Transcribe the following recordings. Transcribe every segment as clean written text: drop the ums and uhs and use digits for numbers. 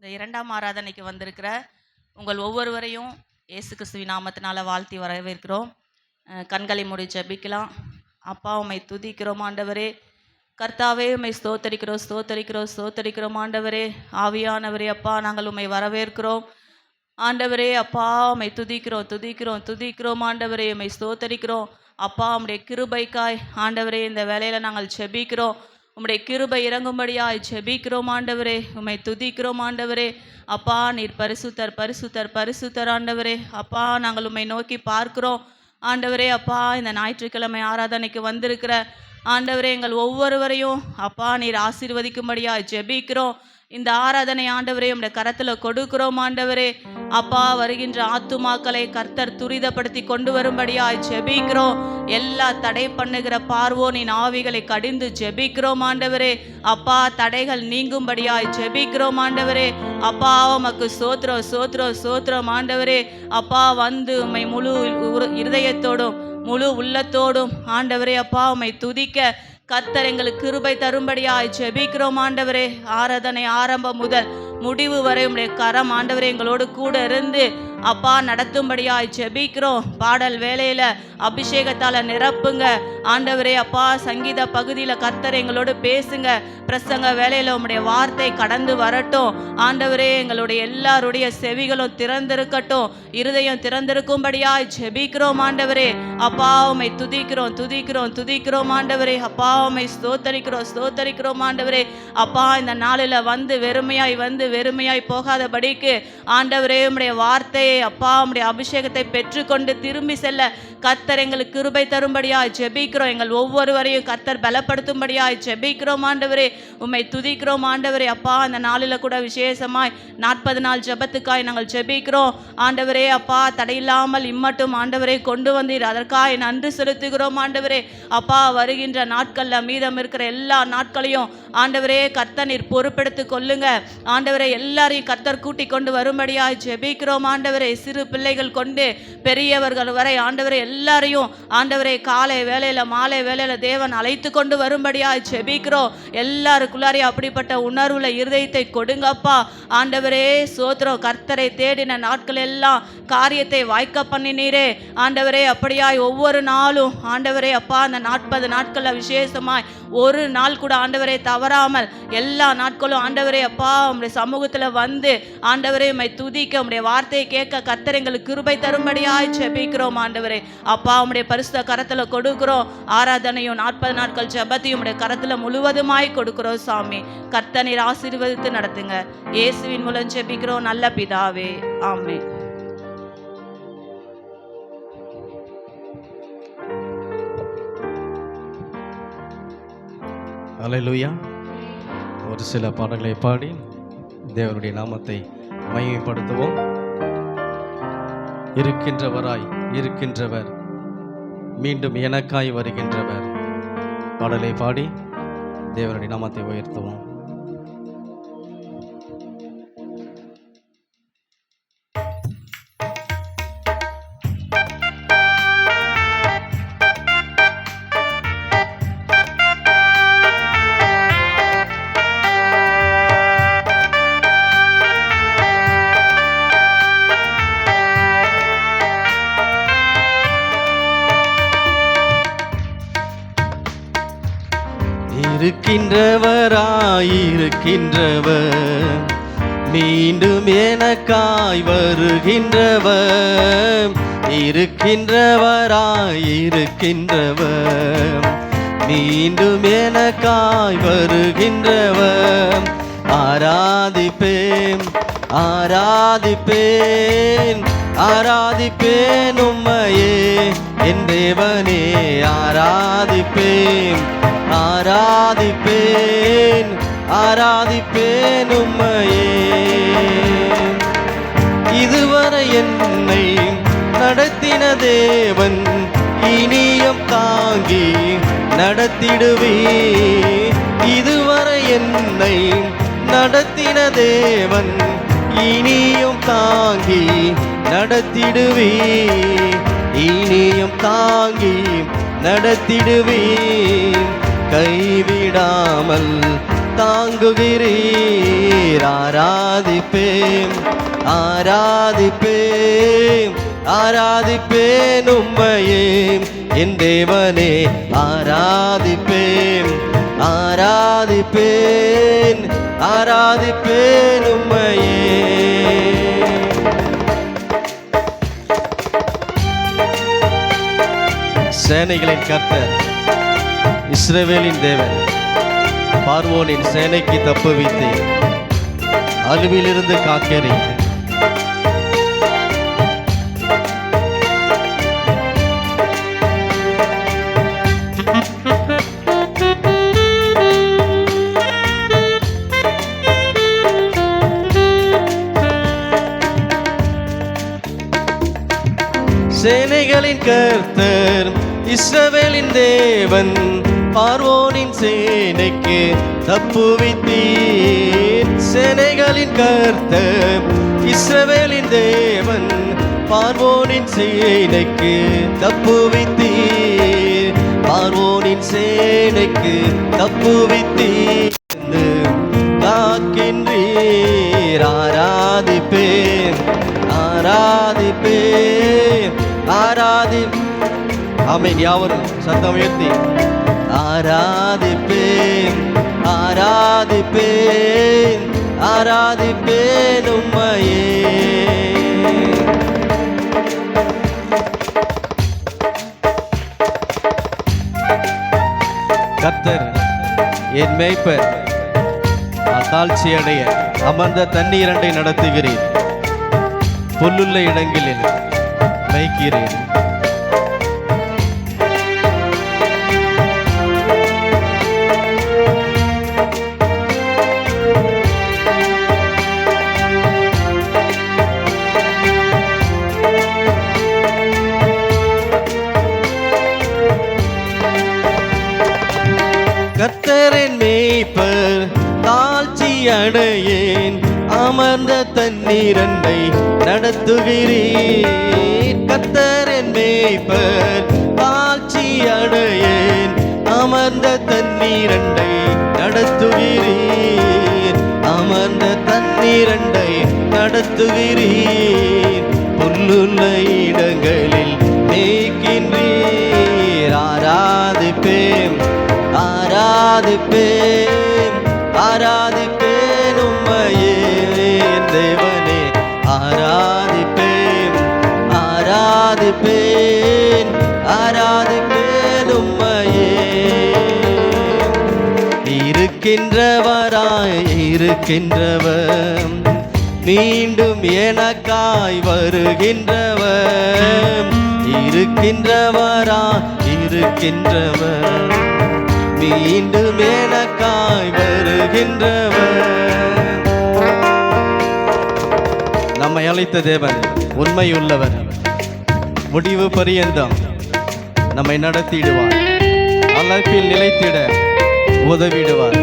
இந்த இரண்டாம் ஆராதனைக்கு வந்திருக்கிற உங்கள் ஒவ்வொருவரையும் இயேசு கிறிஸ்துவின் நாமத்தினால வாழ்த்தி வரவேற்கிறோம். கண்களை மூடி ஜெபிக்கலாம். அப்பா, உம்மை துதிக்கிறோம் ஆண்டவரே. கர்த்தாவே, உம்மை ஸ்தோத்தரிக்கிறோம் ஸ்தோத்தரிக்கிறோம் ஸ்தோத்தரிக்கிறோம் ஆண்டவரே. ஆவியானவரே, அப்பா, நாங்கள் உம்மை வரவேற்கிறோம் ஆண்டவரே. அப்பா, உம்மை துதிக்கிறோம் துதிக்கிறோம் துதிக்கிறோம் ஆண்டவரே. உம்மை ஸ்தோத்தரிக்கிறோம் அப்பா. உம்முடைய கிருபைக்காய் ஆண்டவரே இந்த வேளையில் நாங்கள் ஜெபிக்கிறோம். உம்முடைய கிருபை இறங்கும்படியாய் ஜெபிக்கிறோம் ஆண்டவரே. உம்மை துதிக்கிறோம் ஆண்டவரே. அப்பா, நீர் பரிசுத்தர் பரிசுத்தர் பரிசுத்தர் ஆண்டவரே. அப்பா, நாங்கள் உம்மை நோக்கி பார்க்கிறோம் ஆண்டவரே. அப்பா, இந்த ஞாயிற்றுக்கிழமை ஆராதனைக்கு வந்திருக்கிற ஆண்டவரே எங்கள் ஒவ்வொருவரையும் அப்பா நீர் ஆசீர்வதிக்கும்படியாய் ஜெபிக்கிறோம். இந்த ஆராதனை ஆண்டவரே உம்முடைய கரத்தில் கொடுக்கிறோம் ஆண்டவரே. அப்பா, வருகின்ற ஆத்துமாக்களை கர்த்தர் துரிதப்படுத்தி கொண்டு வரும்படியாய் ஜெபிக்கிறோம். எல்லா தடை பண்ணுகிற பார்வோனின் ஆவிகளை கடிந்து ஜெபிக்கிறோம் ஆண்டவரே. அப்பா, தடைகள் நீங்கும்படியாய் ஜெபிக்கிறோம் ஆண்டவரே. அப்பா, உமக்கு சோத்திரம் சோத்திரம் சோத்திரம் ஆண்டவரே. அப்பா, வந்து உம்மை முழு இருதயத்தோடும் முழு உள்ளத்தோடும் ஆண்டவரே அப்பா உம்மை துதிக்க கர்த்தர் எங்களுக்கு கிருபை தரும்படியாய் ஜெபிக்கிறோம் ஆண்டவரே. ஆராதனை ஆரம்பம் முதல் முடிவு வரை உம்முடைய கரம் ஆண்டவரே எங்களோடு கூட இருந்து அப்பா நடத்தும்படியாய் ஜெபிக்கிறோம். பாடல் வேலையில அபிஷேகத்தால நிரப்புங்க ஆண்டவரே. அப்பா, சங்கீத பகுதியில் கர்த்தர் எங்களோடு பேசுங்க. பிரசங்க வேலையில உம்முடைய வார்த்தை கடந்து வரட்டும் ஆண்டவரே. எங்களுடைய எல்லாருடைய செவிகளும் திறந்திருக்கட்டும், இருதயம் திறந்திருக்கும்படியாய் ஜெபிக்கிறோம் ஆண்டவரே. அப்பா, உம்மை துதிக்கிறோம் துதிக்கிறோம் துதிக்கிறோம் ஆண்டவரே. அப்பா, உம்மை ஸ்தோத்தரிக்கிறோம் ஸ்தோத்தரிக்கிறோம் ஆண்டவரே. அப்பா, இந்த நாளில் வந்து வெறுமையாய் போகாதபடிக்கு ஆண்டவரே உம்முடைய வார்த்தையை அப்பா உம்முடைய அபிஷேகத்தை பெற்றுக்கொண்டு திரும்பி செல்ல கர்த்தர் எங்களுக்கு கிருபை தரும்படியாய் ஜெபிக்கிறோம். எங்கள் ஒவ்வொருவரையும் கர்த்தர் பலப்படுத்தும்படியாய் ஜெபிக்கிறோம் ஆண்டவரே. உம்மை துதிக்கிறோம் ஆண்டவரே. அப்பா, அந்த நாளில் கூட விசேஷமாய் 40 நாள் ஜெபத்துக்காய் நாங்கள் ஜெபிக்கிறோம் ஆண்டவரே. அப்பா, தடையில்லாமல் இம்மட்டும் ஆண்டவரை கொண்டு வந்தீர், அதற்காக நன்றி செலுத்துகிறோம் ஆண்டவரே. அப்பா, வருகின்ற நாட்களில் மீதம் இருக்கிற எல்லா நாட்களையும் ஆண்டவரே கர்த்தர் நீர் பொறுப்பெடுத்து கொள்ளுங்க ஆண்டவரே. எல்லாரையும் கர்த்தர் கூட்டி கொண்டு வரும்படியாய் ஜெபிக்கிறோம் ஆண்டவரே. சிறு பிள்ளைகள் கொண்டு பெரியவர்கள் வரை ஆண்டவரே எல்லாரையும் ஆண்டவரே காலை வேளையில மாலை வேளையில தேவன் அழைத்து கொண்டு வரும்படியாய் ஜெபிக்கிறோம். எல்லாருக்குள்ளாரையும் அப்படிப்பட்ட உணர்வுல இருதயத்தை கொடுங்கப்பா ஆண்டவரே. சோத்திரம். கர்த்தரை தேடின நாட்கள் எல்லாம் காரியத்தை வாய்க்க பண்ணினீரே ஆண்டவரே. அப்படியாய் ஒவ்வொரு நாளும் ஆண்டவரே அப்பா அந்த 40 நாட்கள்ல விசேஷமாய் ஒரு நாள் கூட ஆண்டவரே தவறாமல் எல்லா நாட்களும் ஆண்டவரே அப்பா உம்முடைய சமூகத்துல வந்து ஆண்டவரே உம்மை துதிக்க உம்முடைய வார்த்தையை கேட்க கர்த்தர் எங்களுக்கு கிருபை தரும்படியாய் ஜெபிக்கிறோம் ஆண்டவரே. அப்பா, உம்முடைய பரிசுத்த கரத்துல கொடுக்கிறோம். ஆராதனையும் 40 நாட்கள் ஜெபத்தையும் உம்முடைய கரத்துல முழுவதுமாய் கொடுக்கிறோம் சாமி. கர்த்தர் நீர் ஆசீர்வதித்து நடத்துங்க. இயேசுவின் மூலம் ஜெபிக்கிறோம் நல்ல பிதாவே, ஆமென். அல்லேலூயா. ஒரு சில பாடல்களை பாடி தேவனுடைய நாமத்தை மகிமைப்படுத்துவோம். இருக்கின்றவராய் இருக்கின்றவர், மீண்டும் எனக்காய் வருகின்றவர். பாடலை பாடி தேவனுடைய நாமத்தை உயர்த்துவோம். இருக்கின்றவராயிருக்கின்றவர், மீண்டும் எனக்காய் வருகின்றவர். இருக்கின்றவராயிருக்கின்றவர், மீண்டும் எனக்காய் வருகின்றவர். ஆராதிப்பேன் ஆராதிப்பேன் ஆராதிப்பேன் உம்மையே என் தேவனே. ஆராதிப்பேன் ஆராதிப்பேன் ஆராதிப்பேன் உம்மையே. இதுவரை என்னை நடத்தின தேவன் இனியும் தாங்கி நடத்திடுவே. இதுவரை என்னை நடத்தின தேவன் இனியும் தாங்கி நடத்திடுவே. இனியும் தாங்கி நடத்திடுவே. கைவிடாமல் தாங்குகிறீர். ஆராதிப்பேன் ஆராதிப்பேன் ஆராதிப்பேன் உம்மையே என் தேவனே. ஆராதிப்பேன் ஆராதிப்பேன் ஆராதிப்பேன் உம்மையே. சேனைகளின் கர்த்தர், இஸ்ரவேலின் தேவன், பார்வோனின் சேனைக்கு தப்புவித்தேன், அழிவிலிருந்து காக்கிறேன். சேனைகளின் கர்த்தர், இஸ்ரவேலின் தேவன், பார்வோனின் சேனைக்கு தப்புவித்தீர். சேனைகளின் கர்த்தர், இஸ்ரவேலின் தேவன், பார்வோனின் சேனைக்கு தப்புவித்தீர். பார்வோனின் சேனைக்கு தப்புவித்தீர். காக்கின்றீர். ஆராதிப்பேன் ஆராதிப்பேன் ஆராதி. ஆமென். யாவரும் சத்தம் உயர்த்தி ஆராதிப்பேன் ஆராதிப்பேன் ஆராதிப்பேன் உம்மையே. கர்த்தர் என் மேய்ப்பர், நான் தாழ்ச்சி அடைய அமர்ந்த தண்ணீரண்டை நடத்துகிறேன். புல்லுள்ள இடங்களில் மேய்க்கிறேன். கர்த்தரின் மேய்ப்பர், தாழ்ச்சி அடையேன் அமர்ந்த தண்ணீரண்டை நடத்துகிறீர். கர்த்தரின் மேய்ப்பர், தாழ்ச்சி அடையேன் அமர்ந்த தண்ணீரண்டை நடத்துகிறீர். அமர்ந்த தண்ணீரண்டை நடத்துகிறீர். புல்லுள்ள இடங்களில் மேய்க்கின்றீர். ஆராதிப்பேன் ஆராதிப்பேன் ஆராதிப்பேன் உம்மையே என் தேவனே. ஆராதிப்பேன் ஆராதிப்பேன் ஆராதிப்பேன் உம்மையே. இருக்கின்றவராய் இருக்கின்றவர், மீண்டும் எனக்காய் வருகின்றவர். இருக்கின்றவராய் இருக்கின்றவர், மீண்டும் எனக்காய் வருகின்றவர். நம்மை அழைத்த தேவன் உண்மையுள்ளவர். முடிவு பரியந்தம் நம்மை நடத்திடுவார். அழைப்பில் நிலைத்திட உதவிடுவார்.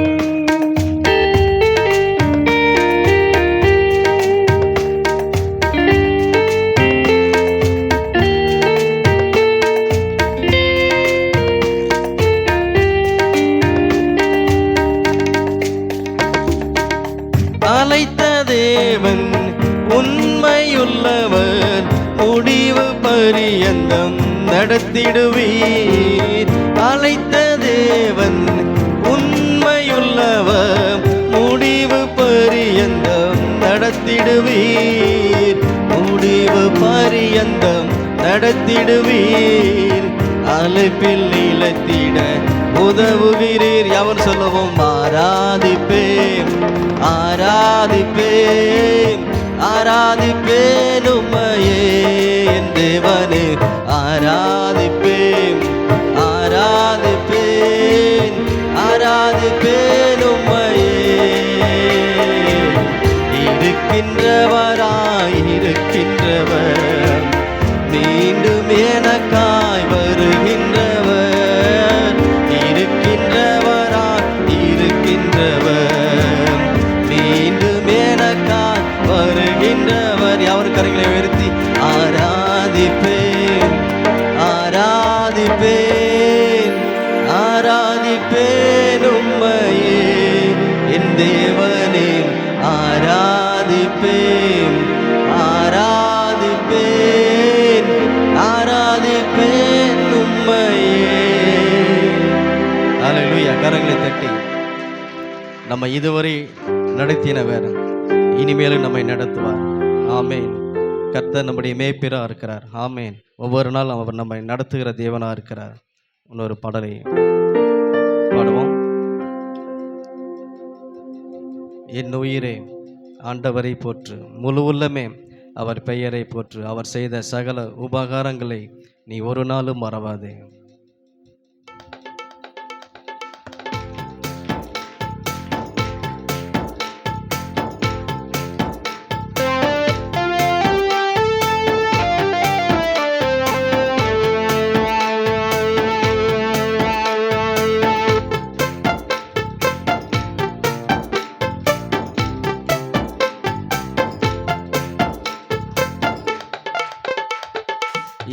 அழைத்த தேவன் உண்மையுள்ளவர், முடிவு பரியந்தம் நடத்திடுவீர். அழைத்த தேவன் உண்மையுள்ளவர், முடிவு பரியந்தம் நடத்திடுவீர். முடிவு பரியந்தம் நடத்திடுவீர். அழைப்பில் நிலைத்திட உதவுகிறீர். யாவர் சொல்லுவோம் ஆராதிப்பேன் ஆராதிப்பேன் ஆராதிப்பேன் உம்மையே என் தேவனே. ஆராதிப்பேன் ஆராதிப்பேன் ஆராதிப்பேன் உம்மையே. இருக்கின்றவராய் இருக்கின்றவர், மீண்டும் எனக்காய் வருகின்றவர். இருக்கின்றவராய் இருக்கின்றவர், மீண்டும் எனக்காய் வருகின்றவர். யாவர் கரங்களை உயர்த்தி ஆராதிப்பேன் ஆராதிப்பேன் ஆராதிப்பேன் உம்மையே ஆராதிப்பேன் ஆராதிப்பேன் ஆராதிப்பேன் உம்மையே. அல்லேலூயா. கரங்களை தட்டி நம்ம இதுவரை நடத்தினவர் இனிமேலும் நம்மை நடத்துவார். ஆமேன். கர்த்தர் நம்முடைய மேய்ப்பரா இருக்கிறார். ஆமேன். ஒவ்வொரு நாளும் அவர் நம்மை நடத்துகிற தேவனா இருக்கிறார். இன்னொரு பாடலை பாடுவோம். என் உயிரே ஆண்டவரை போற்று, முழு உள்ளமே அவர் பெயரை போற்று, அவர் செய்த சகல உபகாரங்களை நீ ஒரு நாளும் மறவாதே.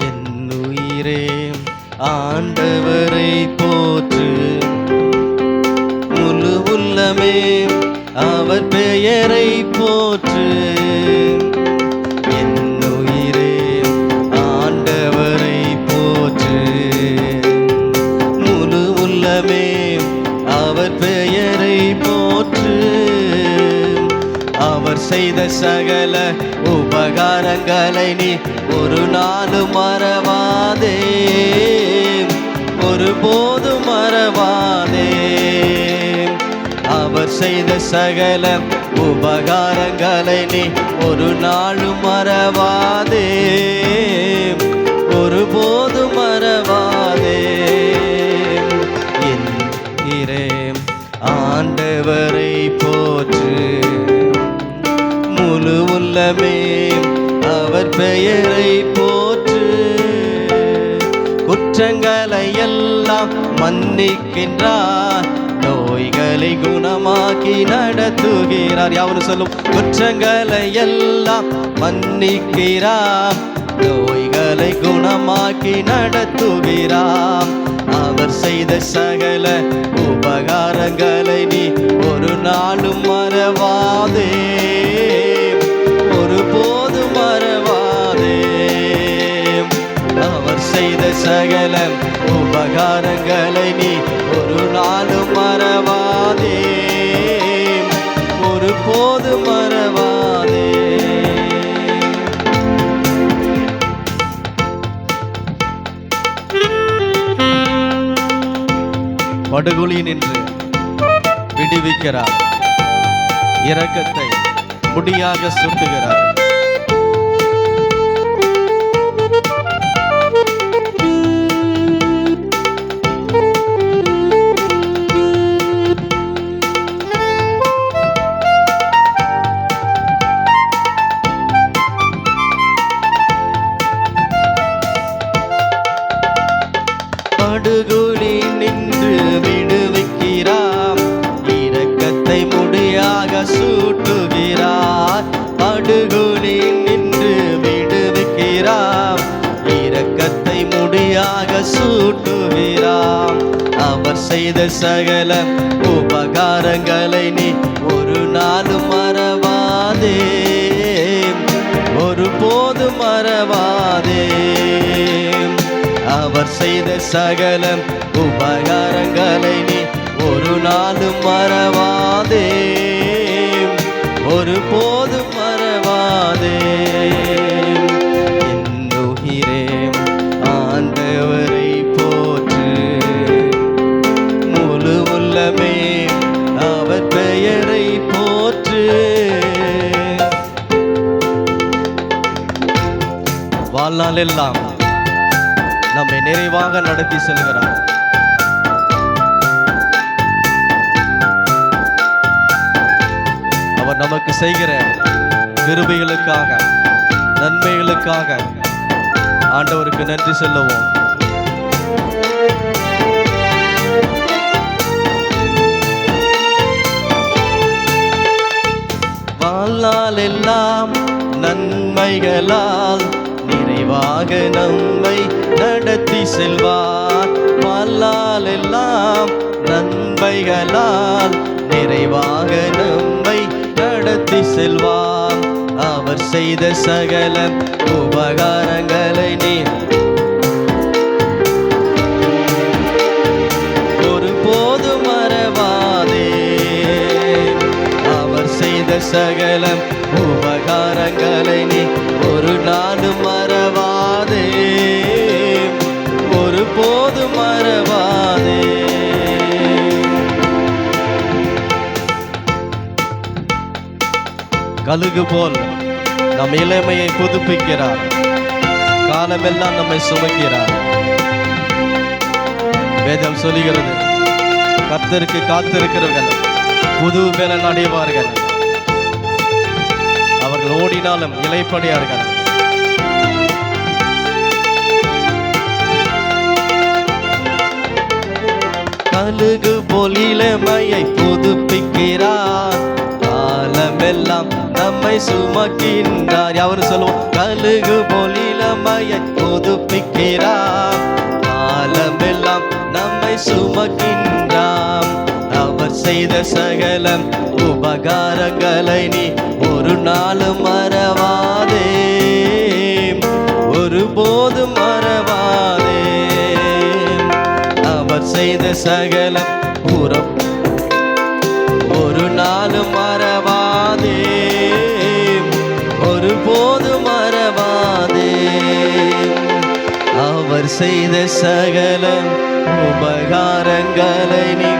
என் உயிரே ஆண்டவரை போற்று, முழு உள்ளமே அவர் பெயரை போற்று. என் உயிரே ஆண்டவரை போற்று, முழு உள்ளமே அவர் பெயரை போற்று. அவர் செய்த சகல உபகாரங்களை நீ ஒரு நாளும் மறவாதே, ஒருபோதும் மறவாதே. அவர் செய்த சகல உபகாரங்களை நீ ஒரு நாளும் மறவாதே, ஒருபோதும் மறவாதே. என் உயிரே ஆண்டவரை போற்று, முழு உள்ளமே அவர் பெயரை போற்று. குற்றங்களை எல்லாம் மன்னிக்கின்றார், நோய்களை குணமாக்கி நடத்துகிறார். யாவரும் சொல்லும். குற்றங்களை எல்லாம் மன்னிக்கிறார், நோய்களை குணமாக்கி நடத்துகிறார். அவர் செய்த சகல உபகாரங்களை நீ ஒரு நாளும் மறவாதே, ஒருபோதும் மறவாதே. அவர் செய்த சகல உபகாரங்களை நீ ஒரு நாளும் மறவாதே, ஒருபோதும் மறவாதே. படுகொலி நின்று விடுவிக்கிறார், இரக்கத்தை முடியாக சுட்டுகிறார். படுகொலி நின்று விடுவிக்கிறார், இரக்கத்தை முடியாக சூட்டுகிறார். படுகொலி நின்று விடுவிக்கிறார், இரக்கத்தை முடியாக சூட்டுகிறார். அவர் செய்த சகல உபகாரங்களை நீ ஒரு நாளும் மறவாதே, ஒருபோதும் மறவாதே. அவர் செய்த சகல உபகாரங்களை நீ ஒரு நாளும் மறவாதே, ஒருபோதும் மறவாதே. என் உயிரே ஆண்டவரை போற்று, முழு உள்ளமே அவர் பெயரை போற்று. வாழ்நாள் எல்லாம் நம்மை நிறைவாக நடத்தி செல்கிறார். அவர் நமக்கு செய்கிற கிருபைகளுக்காக, நன்மைகளுக்காக ஆண்டவருக்கு நன்றி சொல்லுவோம். வாழ்நாள் எல்லாம் நன்மைகளால் நிறைவாக நம்மை நடத்தி செல்வார். வாழ்நாள் எல்லாம் நன்மைகளால் நிறைவாக நம்மை நடத்தி செல்வார். அவர் செய்த சகல உபகாரங்களை நீ ஒருபோதும் மறவாதே. அவர் செய்த சகல உபகாரங்களை நீ ஒரு நாளும் மறவாதே, ஒருபோதும் மறவாதே. கழுகு போல் நம் இளமையை புதுப்பிக்கிறார், காலமெல்லாம் நம்மை சுமக்கிறார். வேதம் சொல்லுகிறது, கர்த்தருக்கு காத்திருக்கிறவர்கள் புது பலன் அடைவார்கள், அவர்கள் ஓடினாலும் இளைப்படையார்கள். கழுகு போல் இளமையை புதுப்பிக்கிறார், காலமெல்லாம் நம்மை சுமக்கின்றார். யாவரும் சொல்லுவோம், கழுகு போல் இளமையை புதுப்பிக்கிறார், காலமெல்லாம் நம்மை சுமக்கின்றார். அவர் செய்த சகல உபகாரங்களை நீ ஒரு நாளும் மறவாதே, ஒருபோதும் மறவாதே. அவர் செய்த சகல புறம் ஒரு நாளும் மறவாதே, ஒருபோதும் மறவாதே. அவர் செய்த சகல உபகாரங்களை நீ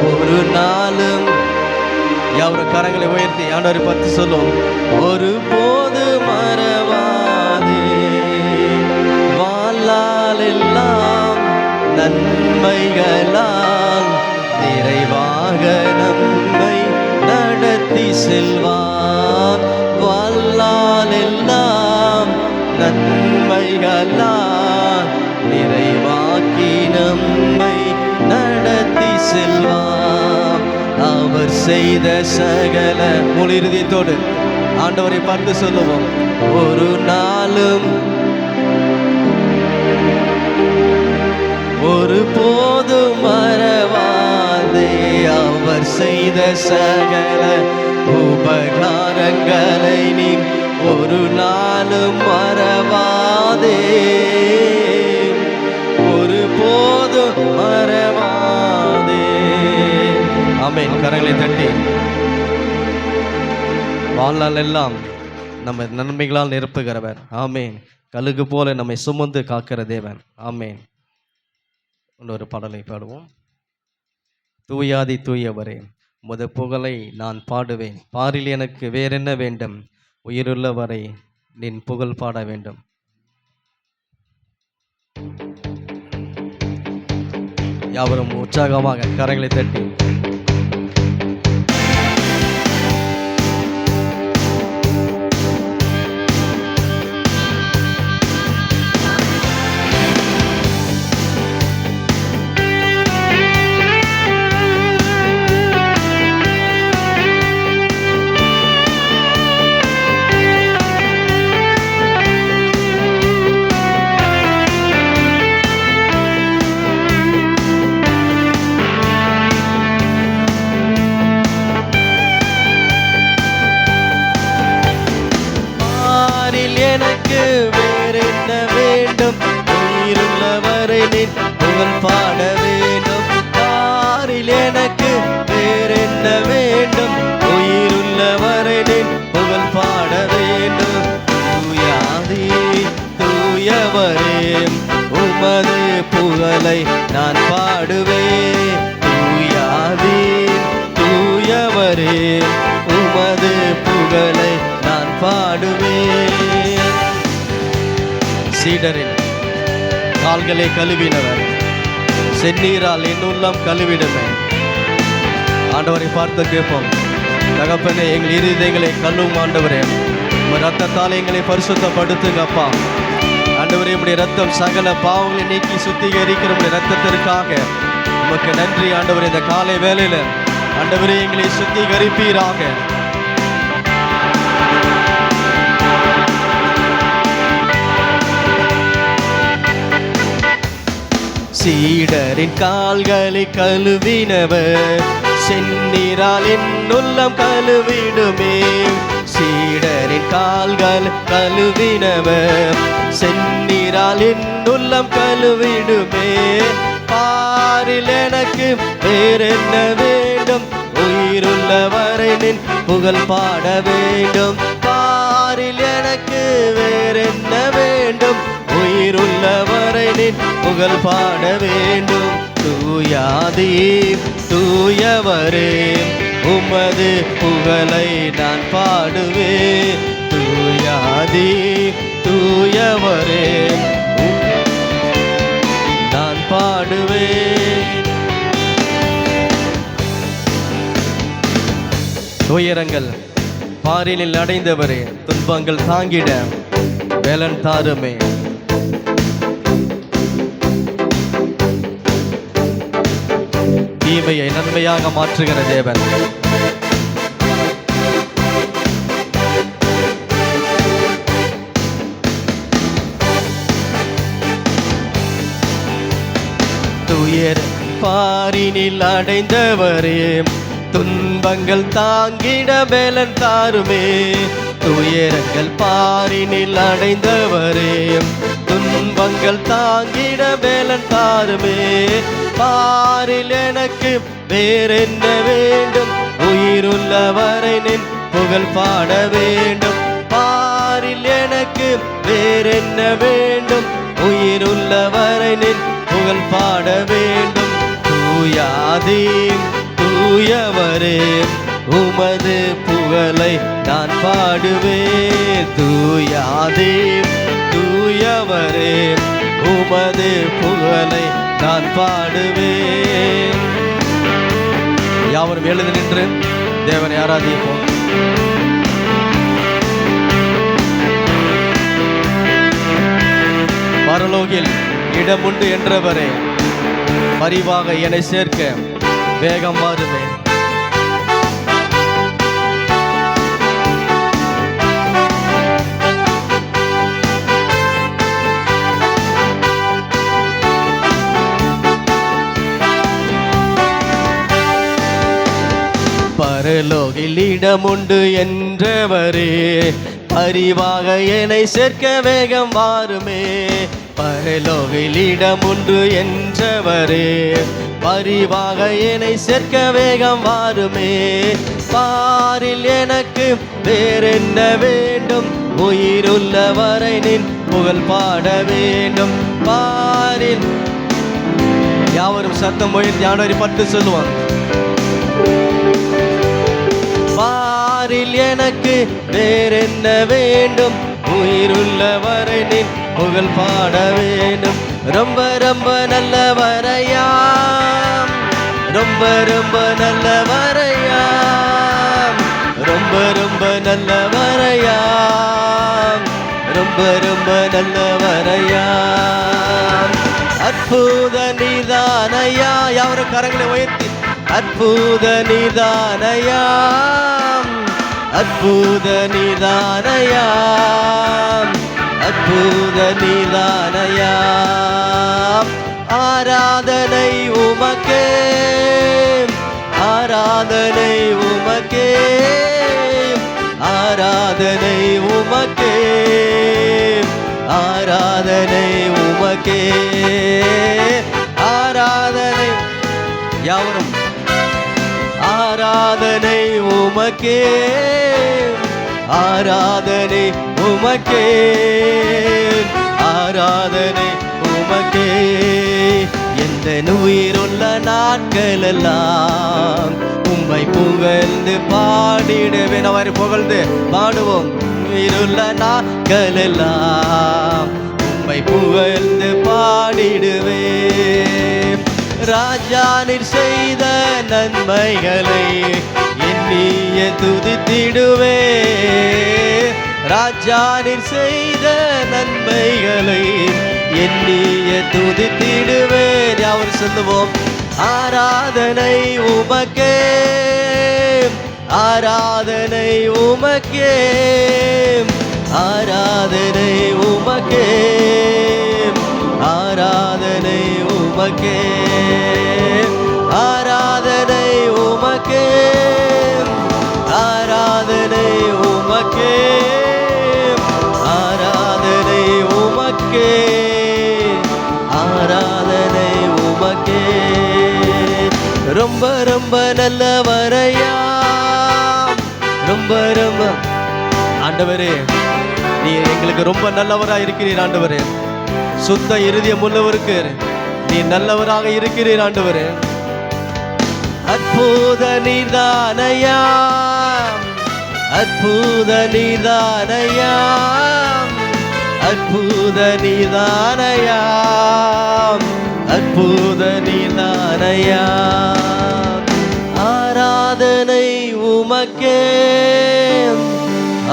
ஒரு நாளும், யாவரும் கரங்களை உயர்த்தி ஆண்டவரை பார்த்து சொல்லும், ஒருபோதும் மறவாதே. வாழ்நாள் எல்லாம் நன்மைகளால் நிறைவாக நம்மை நடத்தி செல்வார். வாழ்நாள் எல்லாம் நன்மைகளால் நிறைவாக்கி நம்மை நடத்தி செல்வார். அவர் செய்த சகல முழு இருதயத்தோடு ஆண்டவரை பார்த்து சொல்லுவோம், ஒரு நாளும் ஒருபோதும் மறவாதே. அவர் செய்த சகல உபகாரங்களை நீ ஒரு நாளும் மறவாதே, ஒருபோதும் மறவாதே. ஆமென். கரங்களை தட்டி வாழ்நாள் எல்லாம் நம்ம நன்மைகளால் நிரப்புகிறவர். ஆமென். கழுகு போல நம்மை சுமந்து காக்கிற தேவன். ஆமென். இன்னொரு பாடலை பாடுவோம். தூயாதி தூயவரே, உமது புகழை நான் பாடுவேன், பாரில் எனக்கு வேறென்ன வேண்டும், உயிருள்ளவரை நின் புகழ் பாட வேண்டும். யாவரும் உற்சாகமாக கரங்களை தட்டி எனக்கு வேறென்ன வேண்டும், உயிருள்ளவரை நின் புகழ் பாட வேண்டும். பாரில் எனக்கு வேறென்ன வேண்டும், உயிருள்ளவரை நின் புகழ் பாட வேண்டும். தூயாதி தூயவரே, உமது புகழை நான் பாடுவேன். தூயாதி தூயவரே, உமது புகழை நான் பாடுவேன். சீடரின் கால்களை கழுவினவர், செந்நீரால் என் உள்ளம் கழுவிடுமே. ஆண்டவரை பார்த்து கேட்போம், தகப்பனே எங்கள் இருதயங்களை கழுவும் ஆண்டவரே, உங்கள் ரத்தத்தால் எங்களை பரிசுத்தப்படுத்துங்க அப்பா. ஆண்டவரே, உம்முடைய ரத்தம் சகல பாவங்களை நீக்கி சுத்திகரிக்கிற உம்முடைய ரத்தத்திற்காக உமக்கு நன்றி ஆண்டவரே. இந்த காலை வேளையில ஆண்டவரே எங்களை சுத்திகரிப்பீராக. சீடரின் கால்களை கழுவினவர், செந்நீரால் என் உள்ளம் கழுவிடுமே. சீடரின் ரத்தத்தால் கழுவினவர், செந்நீரால் என் உள்ளம் கழுவிடுமே. பாரில் எனக்கு வேறென்ன வேண்டும், உயிருள்ளவரை நின் புகழ் பாட வேண்டும். பாரில் எனக்கு வேறென்ன வேண்டும், உயிருள்ளவரை நின் புகழ் பாட வேண்டும். தூயாதி தூயவரே உமது புகழை நான் பாடுவேன். தூயாதி தூயவரே நான் பாடுவேன். துயரங்கள் பாரினில் அடைந்தவரே, துன்பங்கள் தாங்கிட வேலன் தாருமே. தீமையை நன்மையாக மாற்றுகிற தேவன், துயர் பாரினில் அடைந்தவரே, துன்பங்கள் தாங்கிட வேலன் தாருமே. துயரங்கள் பாரினில் அடைந்தவரே, துன்பங்கள் தாங்கிட வேலன் தாருமே. பாரில் எனக்கு வேறென்ன வேண்டும், உயிருள்ளவரை நின் புகழ் பாட வேண்டும். பாரில் எனக்கு வேறென்ன வேண்டும், உயிருள்ளவரை நின் புகழ் பாட வேண்டும். தூயாதி தூயவரே உமது புகழை நான் பாடுவேன். தூயாதி தூயவரே உமது புகழை நான் பாடுவேன். யாவரும் எழுந்து நின்று தேவனை ஆராதிப்போம். பரலோகில் இடமுண்டு என்றவரே, பரிவாக என்னை சேர்க்க வேகம் வாருமே. பரலோகில் இடமுண்டு என்றவரே, பரிவாக என்னை சேர்க்க வேகம் வாருமே. பரலோகில் இடமுண்டு என்றவரே, பரிவாக என்னை சேர்க்க வேகம் வாருமே. பாரில் எனக்கு வேறென்ன வேண்டும், உயிருள்ளவரை நின் புகழ் பாட வேண்டும். பாரில் யாவரும் சத்தம் உயர்த்தி ஜனவரி 10 சொல்லுவாங்க. பாரில் எனக்கு வேறென்ன வேண்டும், உயிருள்ளவரை நின் புகழ் பாட வேண்டும். ரொம்ப ரொம்ப நல்லவரையாம், ரொம்ப ரொம்ப நல்லவரையாம், ரொம்ப ரொம்ப நல்லவரையாம், ரொம்ப ரொம்ப நல்லவரையாம். அற்புத நீதானையா, யாவரும் கரங்களை உயர்த்தி அற்புத நீதானையாம், அற்புத நீதானையாம், அற்புத நீதானையாம். ஆராதனை உமக்கே, ஆராதனை உமக்கே, ஆராதனை உமக்கே, ஆராதனை உமக்கே, ஆராதனை யாவரும் ஆராதனை உமக்கே, ஆராதனை உமக்கே, ஆராதனை உமக்கே. எந்த உயிருள்ள நாட்களெல்லாம் உம்மை புகழ்ந்து பாடிடுவேன். அவரை புகழ்ந்து பாடுவோம். உயிருள்ள நாட்களெல்லாம் உம்மை புகழ்ந்து பாடிடுவேன். ராஜா நீர் செய்த நன்மைகளை எண்ணிய துதித்திடுவே. ராஜா நீர் செய்த நன்மைகளை எண்ணிய துதித்திடுவேன். யாவர் சொல்லுவோம். ஆராதனை உமக்கே, ஆராதனை உமக்கே, ஆராதனை உமக்கே, ஆராதனை உமக்கே, ஆராதனை உமக்கே, ஆராதனை உமக்கே, நல்லவரையா, ரொம்ப ரொம்ப ஆண்டவரே நீ எங்களுக்கு ரொம்ப நல்லவராக இருக்கிறீர் ஆண்டவரே. சுத்த இருதயம் உள்ளவருக்கு நீ நல்லவராக இருக்கிறீர் ஆண்டவரே. அற்புத நீதானையா, அற்புத நீதானையா, அற்புத நீதானையா, அற்புத நீதானையா. ஆராதனை உமக்கே,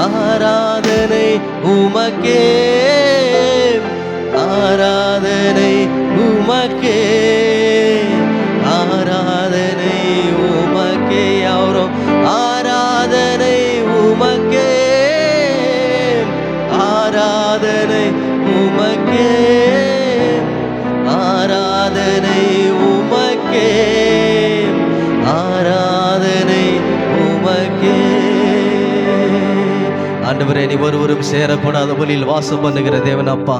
ஆராதனை உமக்கே, ஆராதனை உமக்கே, ஆராதனை உமக்கே. அவரும் ஆராதனை உமக்கே, ஆராதனை உமக்கே, ஆராதனை உமக்கே, ஆராதனை உமக்கே. ஆண்டவரே நீ ஒருவரும் சேரக்கூடாத ஒளியில் வாசம் பண்ணுகிற தேவன் அப்பா,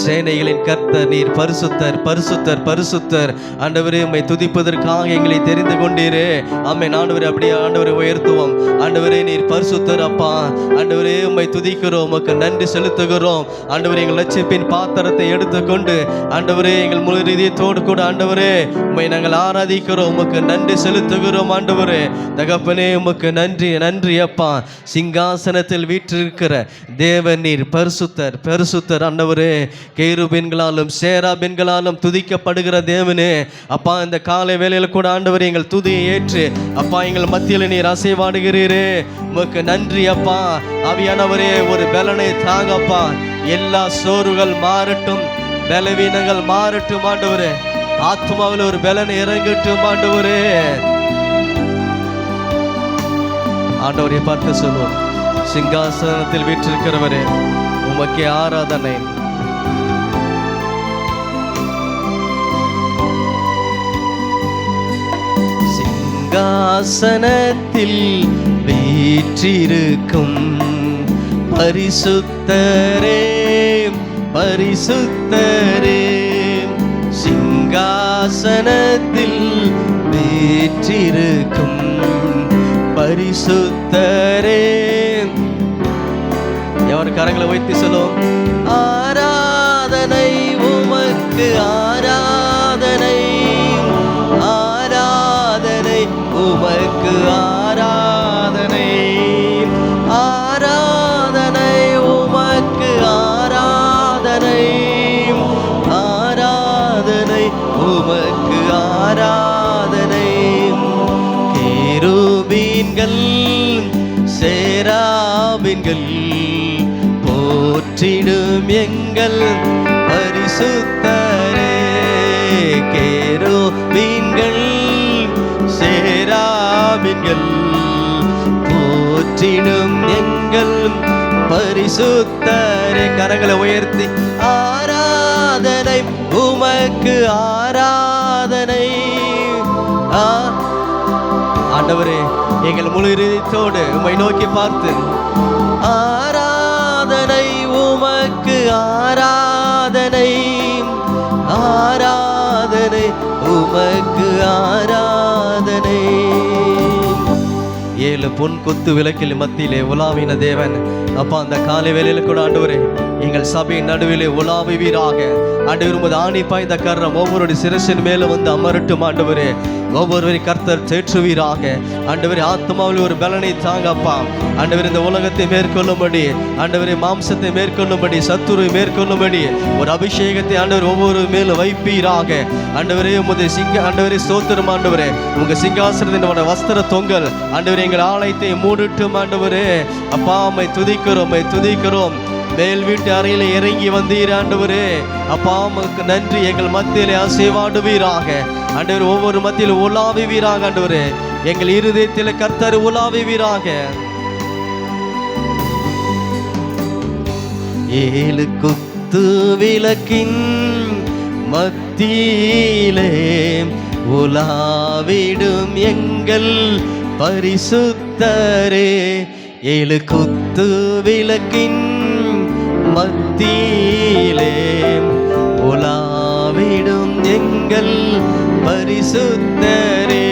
சேனைகளின் கர்த்தர் நீர் பரிசுத்தர் பரிசுத்தர் பரிசுத்தர். ஆண்டவரே உம்மை துதிப்பதற்காக எங்களை தெரிந்து கொண்டீரே. ஆமென் ஆண்டவரே, அப்படியே ஆண்டவரை உயர்த்துவோம். ஆண்டவரே நீர் பரிசுத்தர் அப்பா. ஆண்டவரே உம்மை துதிக்கிறோம், உமக்கு நன்றி செலுத்துகிறோம். ஆண்டவரே எங்கள் லட்சிப்பின் பாத்திரத்தை எடுத்துக்கொண்டு ஆண்டவரே எங்கள் முழு இதயத்தோடு கூட ஆண்டவரே உம்மை நாங்கள் ஆராதிக்கிறோம், உமக்கு நன்றி செலுத்துகிறோம். ஆண்டவரே தகப்பனே உமக்கு நன்றி நன்றி அப்பா. சிங்காசனத்தில் வீற்றிருக்கிற தேவன் நீர் பரிசுத்தர் பரிசுத்தர். ஆண்டவரே கேருபீன்களாலும் சேராபீன்களாலும் துதிக்கப்படுகிற தேவனே அப்பா, இந்த காலை வேளையில் கூட ஆண்டவரே எங்கள் துதியை ஏற்று அப்பா எங்கள் மத்தியில் நீர் அசைவாடுகிறீரே, உமக்கு நன்றி அப்பா. ஆவியானவரே ஒரு பலனை தாங்கப்பா. எல்லா சோறுகள் மாறட்டும், பலவீனங்கள் மாறட்டும் ஆண்டவரே. ஆத்மாவில் ஒரு பலனை இறங்கட்டும் ஆண்டவரே. ஆண்டவரை பார்த்து சொல்லுவோம், சிங்காசனத்தில் வீற்றிருக்கிறவரே உமக்கே ஆராதனை. சிங்காசனத்தில் வீற்றிருக்கும் பரிசுத்தரே பரிசுத்தரே, சிங்காசனத்தில் வீற்றிருக்கும் பரிசுத்தரே. எவர் கரங்களை வைத்து சொல்லும், ஆராதனை உமக்கு ஆராதனை, ஆராதனை உமக்கு ஆராதனை, ஆராதனை உமக்கு ஆராதனை, ஆராதனை உமக்கு ஆராதனை. கேருபீன்கள் சேராபீன்கள் போற்றிடும் எங்கள் பரிசுத்தரே. கேருபீன்கள் சேராபீன்கள் போற்றிடும் எங்கள் பரிசுத்தரே. கரங்களை உயர்த்தி ஆராதனை உமக்கு ஆராதனை. ஆண்டவரே எங்கள் முழு இதயத்தோடு உம்மை நோக்கி பார்த்து ஆராதனை உமக்கு ஆராதனை, ஆராதனை உமக்கு ஆராதனை. 7 பொன் கொத்து விளக்கில் மத்தியிலே உலாவின தேவன் அப்பா, அந்த காலை வேளையில கூட ஆண்டவரே எங்கள் சபையின் நடுவிலே உலாவுவீராக. ஆண்டவர் உமது ஆணி பாய்ந்த கரம் ஒவ்வொருடைய சிரசின் மேல வந்து அமரட்டும் ஆண்டவரே. ஒவ்வொருவரை கர்த்தர் தேற்றுவீராக. ஆண்டவரே ஆத்மாவில் ஒரு பலனை தாங்கப்பா. ஆண்டவர் இந்த உலகத்தை மேற்கொள்ளும்படி, ஆண்டவரை மாம்சத்தை மேற்கொள்ளும்படி, சத்துருவை மேற்கொள்ளும்படி ஒரு அபிஷேகத்தை ஆண்டவர் ஒவ்வொரு மேலும் வைப்பீராக. ஆண்டவரே உமது ஆண்டவரே ஸ்தோத்திரம் ஆண்டவரே. உங்க சிங்காசனத்தின் வஸ்திர தொங்கல் ஆண்டவரே எங்கள் ஆலயத்தை மூடட்டும் ஆண்டவரே. அப்பா உம்மை துதிக்கிறோம், உம்மை துதிக்கிறோம். மேல் வீட்டு அறையில இறங்கி வந்தீர் ஆண்டவரே. அப்பா உமக்கு நன்றி. எங்கள் மத்தியிலே அசைவாடுவீராக ஆண்டவர். ஒவ்வொரு மத்தியில் உலாவுவீராக ஆண்டவரே. எங்கள் இருதயத்தில் கர்த்தர் உலாவுவீராக. 7 குத்து விளக்கின் மத்தியிலே உலாவிடும் எங்கள் பரிசுத்தரே. 7 குத்து விளக்கின் மத்தியிலே உலாவிடும் எங்கள் பரிசுத்தரே.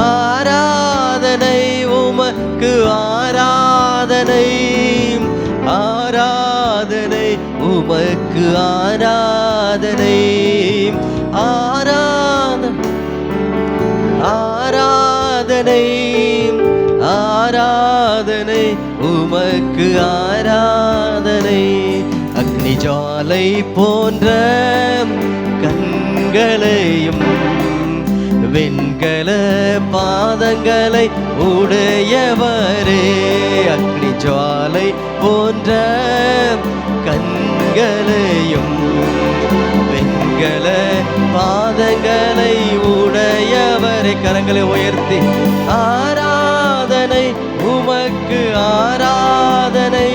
ஆராதனை உமக்கு ஆராதனை, ஆராதனை உமக்கு ஆராதனை, ஆராதனை, ஆராதனை உமக்கு ஆராதனை. அக்னி ஜுவாலை போன்ற கண்களையும் வெண்கல பாதங்களை உடையவரே, அக்னி ஜுவாலை போன்ற கண்களையும் வெண்கல பாதங்களை உடையவரே. கரங்களை உயர்த்தி ஆராதனை உமக்கு ஆராதனை,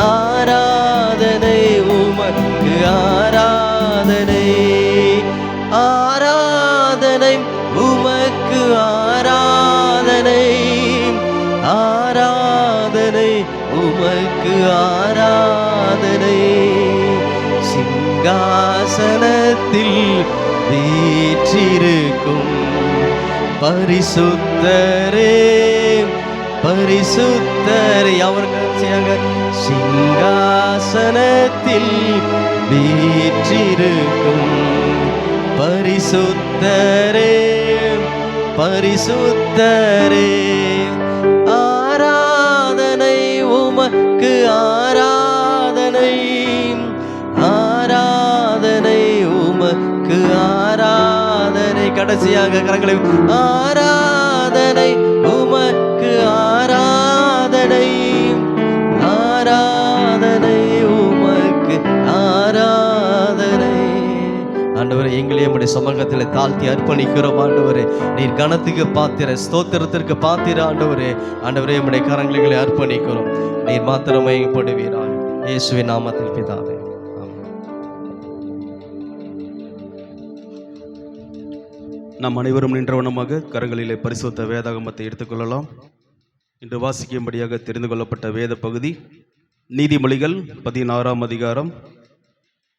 ஆராதனை உமக்கு ஆராதனை, ஆராதனை உமக்கு ஆராதனை, ஆராதனை உமக்கு ஆராதனை. சிங்காசனத்தில் வீற்றிருக்கும் பரிசுத்தரே, பரிசுத்தரே, அவர்கள் செய்யாங்க. சிங்காசனத்தில் வீற்றிருக்கும் பரிசுத்தரே, பரிசுத்தரே, ஆராதனை உமக்கு ஆராதனை, ஆராதனை உமக்கு ஆராதனை. கடைசியாக கரங்களை ஆராதனை உமக்கு ஆராதனை, ஆராதனை உமக்கு ஆராதனை. ஆண்டவரே, எங்களே உம்முடைய சமூகத்தில் தாழ்த்தி அர்ப்பணிக்கிறோம். ஆண்டவரே, நீர் கனத்துக்கு பாத்திர, ஸ்தோத்திரத்திற்கு பாத்திர. ஆண்டவரே, ஆண்டவரே உம்முடைய கரங்களை அர்ப்பணிக்கிறோம். நீர் மாத்திரமே படுவீராக. இயேசுவின் நாமத்தில் பிதாவே, ஆமென். நாம் அனைவரும் நின்றவனமாக கரங்களிலே பரிசுத்த வேதாகமத்தை எடுத்துக்கொள்ளலாம். இன்று வாசிக்கும்படியாக தெரிந்து கொள்ளப்பட்ட வேத பகுதி நீதிமொழிகள் 16ஆம் அதிகாரம்,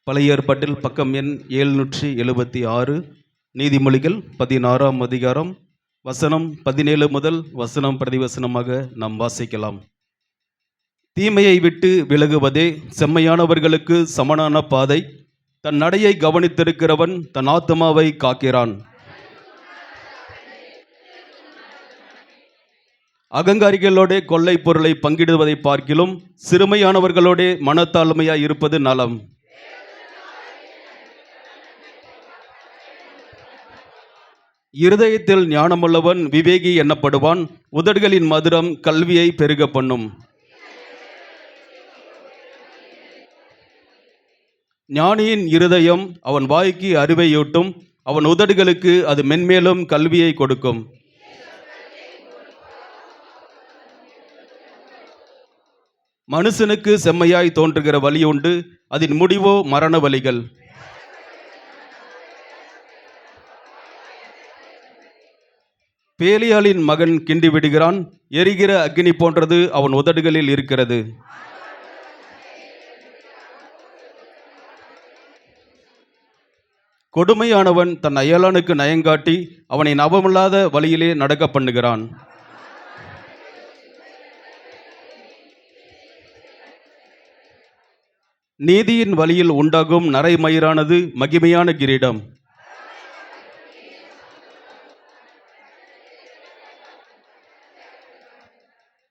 பழைய ஏற்பாட்டில் பக்கம் எண் 776. நீதிமொழிகள் 16ஆம் அதிகாரம், வசனம் 17 முதல் வசனம் பிரதிவசனமாக நாம் வாசிக்கலாம். தீமையை விட்டு விலகுவதே செம்மையானவர்களுக்கு சமனான பாதை. தன் நடையை கவனித்திருக்கிறவன் தன் ஆத்துமாவை காக்கிறான். அகங்காரிகளோட கொள்ளை பொருளை பங்கிடுவதை பார்க்கிலும் சிறுமையானவர்களோட மனத்தாழ்மையாய் இருப்பது நலம். இருதயத்தில் ஞானமுள்ளவன் விவேகி எண்ணப்படுவான். உதடுகளின் மதுரம் கல்வியை பெருக பண்ணும். ஞானியின் இருதயம் அவன் வாய்க்கு அறிவையூட்டும். அவன் உதடுகளுக்கு அது மென்மேலும் கல்வியை கொடுக்கும். மனுஷனுக்கு செம்மையாய் தோன்றுகிற வழி உண்டு, அதன் முடிவோ மரண வழிகள். பேலியாளின் மகன் கிண்டி விடுகிறான். எரிகிற அக்கினி போன்றது அவன் உதடுகளில் இருக்கிறது. கொடுமையானவன் தன் அயலானுக்கு நயங்காட்டி அவனை நவமில்லாத வழியிலே நடக்க பண்ணுகிறான். நீதியின் வழியில் உண்டாகும் நரைமயிரானது மகிமையான கிரீடம்.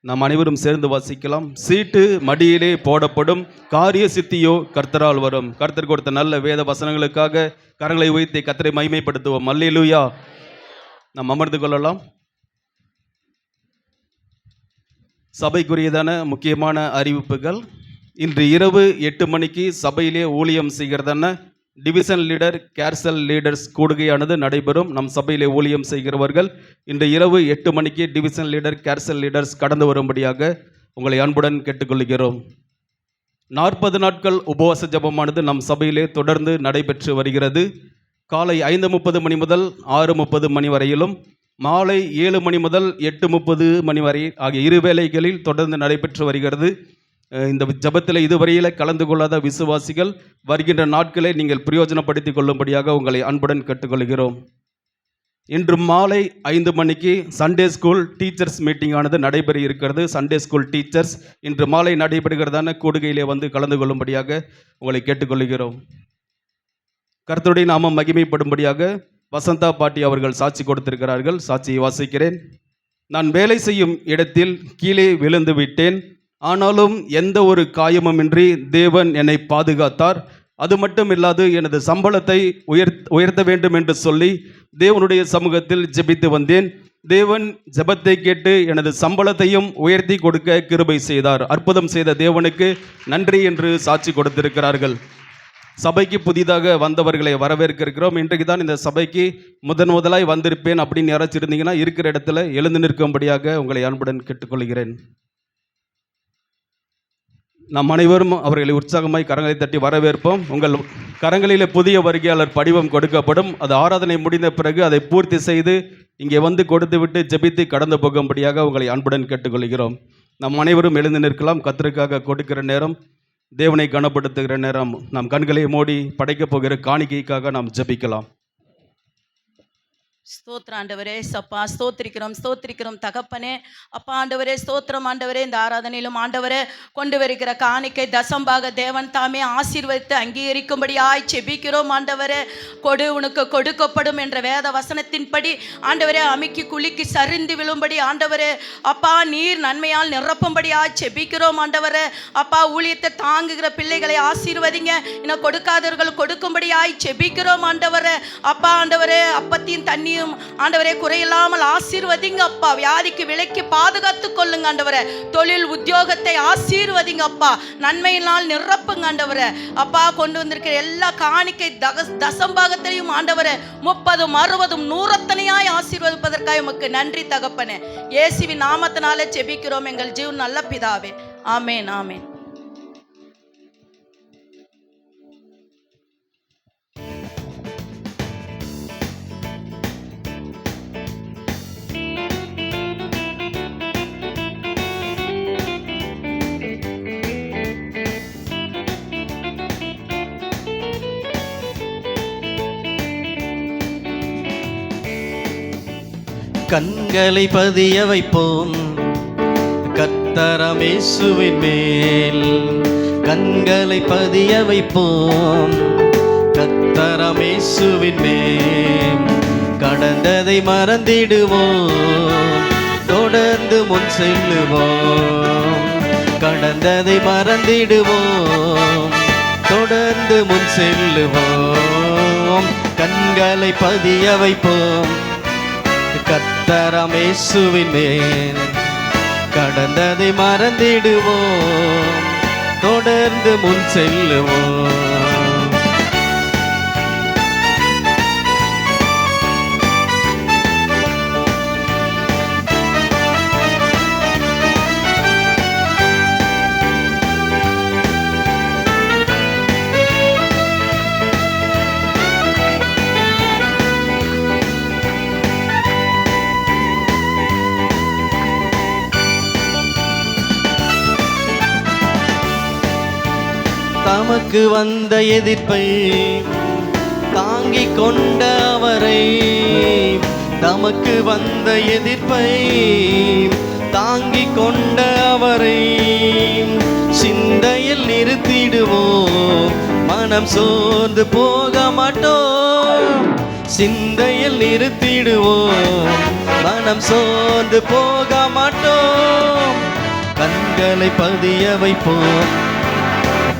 நாம் அனைவரும் சேர்ந்து வாசிக்கலாம். சீட்டு மடியிலே போடப்படும், காரிய சித்தியோ கர்த்தரால் வரும். கர்த்தர் கொடுத்த நல்ல வேத வசனங்களுக்காக கரங்களை உயர்த்தி கர்த்தரை மகிமைப்படுத்துவோம். அல்லேலூயா. நாம் அமர்ந்து கொள்ளலாம். சபைக்குரியதான முக்கியமான அறிவிப்புகள். இன்று இரவு 8 மணிக்கு சபையிலே ஊழியம் செய்கிறதான டிவிஷன் லீடர், கேர்சல் லீடர்ஸ் கூடுகையானது நடைபெறும். நம் சபையிலே ஊழியம் செய்கிறவர்கள் இன்று இரவு 8 மணிக்கு டிவிஷன் லீடர், கேர்சல் லீடர்ஸ் கடந்து வரும்படியாக உங்களை அன்புடன் கேட்டுக்கொள்கிறோம். 40 நாட்கள் உபவாச ஜபமானது நம் சபையிலே தொடர்ந்து நடைபெற்று வருகிறது. காலை 5:30 மணி முதல் 6:30 மணி வரையிலும், மாலை 7 மணி முதல் 8:30 மணி வரை ஆகிய இரு வேளைகளில் தொடர்ந்து நடைபெற்று வருகிறது. இந்த ஜபத்தில் இதுவரையில் கலந்து கொள்ளாத விசுவாசிகள் வருகின்ற நாட்களை நீங்கள் பிரயோஜனப்படுத்திக் கொள்ளும்படியாக உங்களை அன்புடன் கேட்டுக்கொள்கிறோம். இன்று மாலை 5 மணிக்கு சண்டே ஸ்கூல் டீச்சர்ஸ் மீட்டிங் ஆனது நடைபெற இருக்கிறது. சண்டே ஸ்கூல் டீச்சர்ஸ் இன்று மாலை நடைபெறுகிறதான கூடுகையிலே வந்து கலந்து கொள்ளும்படியாக உங்களை கேட்டுக்கொள்கிறோம். கர்த்தருடைய நாமம் மகிமைப்படும்படியாக வசந்தா பாட்டி அவர்கள் சாட்சி கொடுத்திருக்கிறார்கள். சாட்சியை வாசிக்கிறேன். நான் வேலை செய்யும் இடத்தில் கீழே விழுந்து விட்டேன். ஆனாலும் எந்த ஒரு காயமுமின்றி தேவன் என்னை பாதுகாத்தார். அது மட்டும் இல்லாது எனது சம்பளத்தை உயர்த்த வேண்டும் என்று சொல்லி தேவனுடைய சமூகத்தில் ஜெபித்து வந்தேன். தேவன் ஜெபத்தை கேட்டு எனது சம்பளத்தையும் உயர்த்தி கொடுக்க கிருபை செய்தார். அற்புதம் செய்த தேவனுக்கு நன்றி என்று சாட்சி கொடுத்திருக்கிறார்கள். சபைக்கு புதிதாக வந்தவர்களை வரவேற்க இருக்கிறோம். இன்றைக்கு தான் இந்த சபைக்கு முதலாய் வந்திருப்பேன் அப்படின்னு யாராச்சும் இருந்தீங்கன்னா இருக்கிற இடத்துல எழுந்து நிற்கும்படியாக உங்களை அன்புடன் கேட்டுக்கொள்கிறேன். நாம் அனைவரும் அவர்களை உற்சாகமாய் கரங்களை தட்டி வரவேற்போம். உங்கள் கரங்களிலே புதிய வருகையாளர் படிவம் கொடுக்கப்படும். அது ஆராதனை முடிந்த பிறகு அதை பூர்த்தி செய்து இங்கே வந்து கொடுத்து விட்டு ஜெபித்து கடந்து போகும்படியாக உங்களை அன்புடன் கேட்டுக்கொள்கிறோம். நாம் அனைவரும் எழுந்து நிற்கலாம். கர்த்தருக்காக கொடுக்கிற நேரம், தேவனை கனப்படுத்துகிற நேரம். நாம் கண்களை மூடி படைக்கப் போகிற காணிக்கைக்காக நாம் ஜெபிக்கலாம். ஸ்தோத்திரம் ஆண்டவரே, சப்பா ஸ்தோத்திரிக்கிறோம் தகப்பனே. அப்பா ஆண்டவரே ஸ்தோத்திரம் ஆண்டவரே. இந்த ஆராதனையிலும் ஆண்டவரே கொண்டு வருகிற காணிக்கை தசம்பாக தேவன் தாமே ஆசீர்வதித்து அங்கீகரிக்கும்படியாய் செபிக்கிறோம் ஆண்டவரே. கொடு உனக்கு கொடுக்கப்படும் என்ற வேத வசனத்தின்படி ஆண்டவரே அமுக்கி குலுக்கி சரிந்து விழும்படி ஆண்டவரே அப்பா நீர் நன்மையால் நிரப்பும்படியாய் செபிக்கிறோம் ஆண்டவரே. அப்பா ஊழியத்தை தாங்குகிற பிள்ளைகளை ஆசீர்வதிங்க. இன்னும் கொடுக்காதவர்கள் கொடுக்கும்படியாய் செபிக்கிறோம் ஆண்டவரே. அப்பா ஆண்டவரே அப்பத்தையும் தண்ணியும் ஆண்டவரே குறையில்லாமல் ஆசீர்வதிங்க அப்பா. வியாதிக்கு விலைக்கு பாதுகாத்து கொள்ளுங்க ஆண்டவரே. தொழில் உத்தியோகத்தை ஆசீர்வதிங்க அப்பா. நன்மையினால் நிரப்புங்க ஆண்டவரே. அப்பா கொண்டு வந்திருக்கிற எல்லா காணிக்கை தசம்பாகத்தையும் ஆண்டவரே 30, 60, 100 ஆசீர்வதிப்பதற்காக உமக்கு நன்றி தகப்பனே. இயேசுவின் நாமத்தினாலே ஜெபிக்கிறோம் எங்கள் ஜீவன் நல்ல பிதாவே. ஆமேன் ஆமேன். கண்களை பதிய வைப்போம் கர்த்தராம் இயேசுவின் மேல். கண்களை பதிய வைப்போம் கர்த்தராம் இயேசுவின் மேல். கடந்ததை மறந்திடுவோம், தொடர்ந்து முன் செல்லுவோம். கடந்ததை மறந்திடுவோம், தொடர்ந்து முன் செல்லுவோம். கண்களை பதிய வைப்போம் கர்த்தராம் இயேசுவின் மேல். கடந்ததை மறந்திடுவோம், தொடர்ந்து முன் செல்லுவோம். தமக்கு வந்த எதிர்ப்பை தாங்கிக் கொண்ட அவரை, தமக்கு வந்த எதிர்ப்பை தாங்கிக் கொண்ட அவரை சிந்தையில் நிறுத்திடுவோம். மனம் சோர்ந்து போக மாட்டோம். சிந்தையில் நிறுத்திடுவோம், மனம் சோர்ந்து போக மாட்டோம். கண்களை பதிய வைப்போம்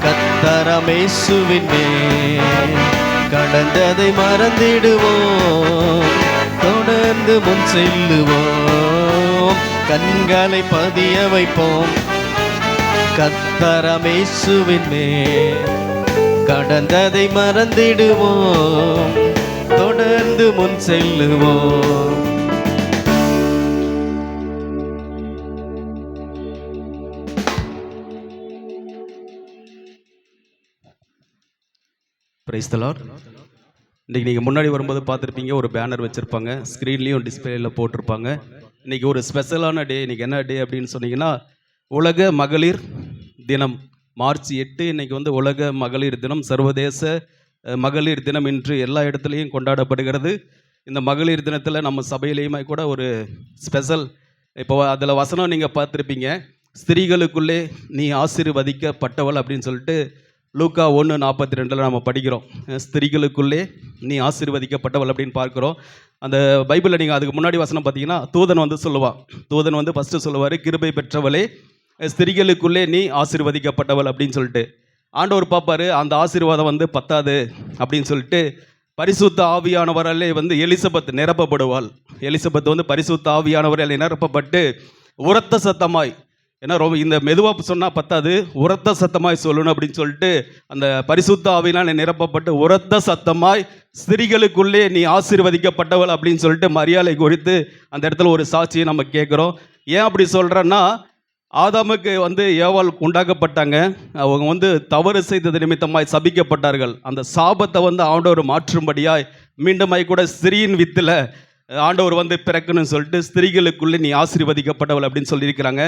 கர்த்தராம் இயேசுவின் மேல். கடந்ததை மறந்திடுவோம், தொடர்ந்து முன் செல்லுவோம். கண்களை பதிய வைப்போம் கர்த்தராம் இயேசுவின் மேல். கடந்ததை மறந்திடுவோம், தொடர்ந்து முன் செல்லுவோம். Praise the lord. இன்றைக்கி நீங்கள் முன்னாடி வரும்போது பார்த்துருப்பீங்க, ஒரு பேனர் வச்சுருப்பாங்க, ஸ்க்ரீன்லேயும் டிஸ்பிளேயில் போட்டிருப்பாங்க. இன்றைக்கி ஒரு ஸ்பெஷலான டே. இன்றைக்கி என்ன டே அப்படின்னு சொன்னீங்கன்னா, உலக மகளிர் தினம். மார்ச் 8 இன்றைக்கி வந்து உலக மகளிர் தினம், சர்வதேச மகளிர் தினம் இன்று எல்லா இடத்துலையும் கொண்டாடப்படுகிறது. இந்த மகளிர் தினத்தில் நம்ம சபையிலையுமே கூட ஒரு ஸ்பெஷல், இப்போ அதில் வசனம் நீங்கள் பார்த்துருப்பீங்க, ஸ்திரீகளுக்குள்ளே நீ ஆசீர்வதிக்கப்பட்டவள் அப்படின்னு சொல்லிட்டு லூக்கா 1:42 நம்ம படிக்கிறோம். ஸ்திரீகளுக்குள்ளே நீ ஆசீர்வதிக்கப்பட்டவள் அப்படின்னு பார்க்குறோம். அந்த பைபிளில் நீங்கள் அதுக்கு முன்னாடி வசனம் பார்த்தீங்கன்னா தூதன் வந்து சொல்லுவான். தூதன் வந்து ஃபஸ்ட்டு சொல்லுவார், கிருபை பெற்றவளே ஸ்திரீகளுக்குள்ளே நீ ஆசீர்வதிக்கப்பட்டவள் அப்படின்னு சொல்லிட்டு. ஆண்டவர் பார்ப்பார், அந்த ஆசீர்வாதம் வந்து பத்தாது அப்படின்னு சொல்லிட்டு பரிசுத்த ஆவியானவராலே வந்து எலிசபெத் நிரப்பப்படுவாள். எலிசபெத் வந்து பரிசுத்த ஆவியானவராலே நிரப்பப்பட்டு உரத்த சத்தமாய், ஏன்னா ரொம்ப இந்த மெதுவாக சொன்னால் பத்தாது, உரத்த சத்தமாய் சொல்லணும் அப்படின்னு சொல்லிட்டு அந்த பரிசுத்த ஆவியினால் நிரப்பப்பட்டு உரத்த சத்தமாய் ஸ்திரீகளுக்குள்ளே நீ ஆசீர்வதிக்கப்பட்டவள் அப்படின்னு சொல்லிட்டு மரியாதை குறித்து அந்த இடத்துல ஒரு சாட்சியை நம்ம கேட்குறோம். ஏன் அப்படி சொல்கிறேன்னா, ஆதாமுக்கு வந்து ஏவாள் உண்டாக்கப்பட்டாங்க. அவங்க வந்து தவறு செய்தது நிமித்தமாய் சபிக்கப்பட்டார்கள். அந்த சாபத்தை வந்து ஆண்டவர் மாற்றும்படியாய் மீண்டுமாய் கூட ஸ்திரீயின் வித்தில் ஆண்டவர் வந்து பிறக்கணும்னு சொல்லிட்டு ஸ்திரீகளுக்குள்ளே நீ ஆசீர்வதிக்கப்பட்டவள் அப்படின்னு சொல்லியிருக்கிறாங்க.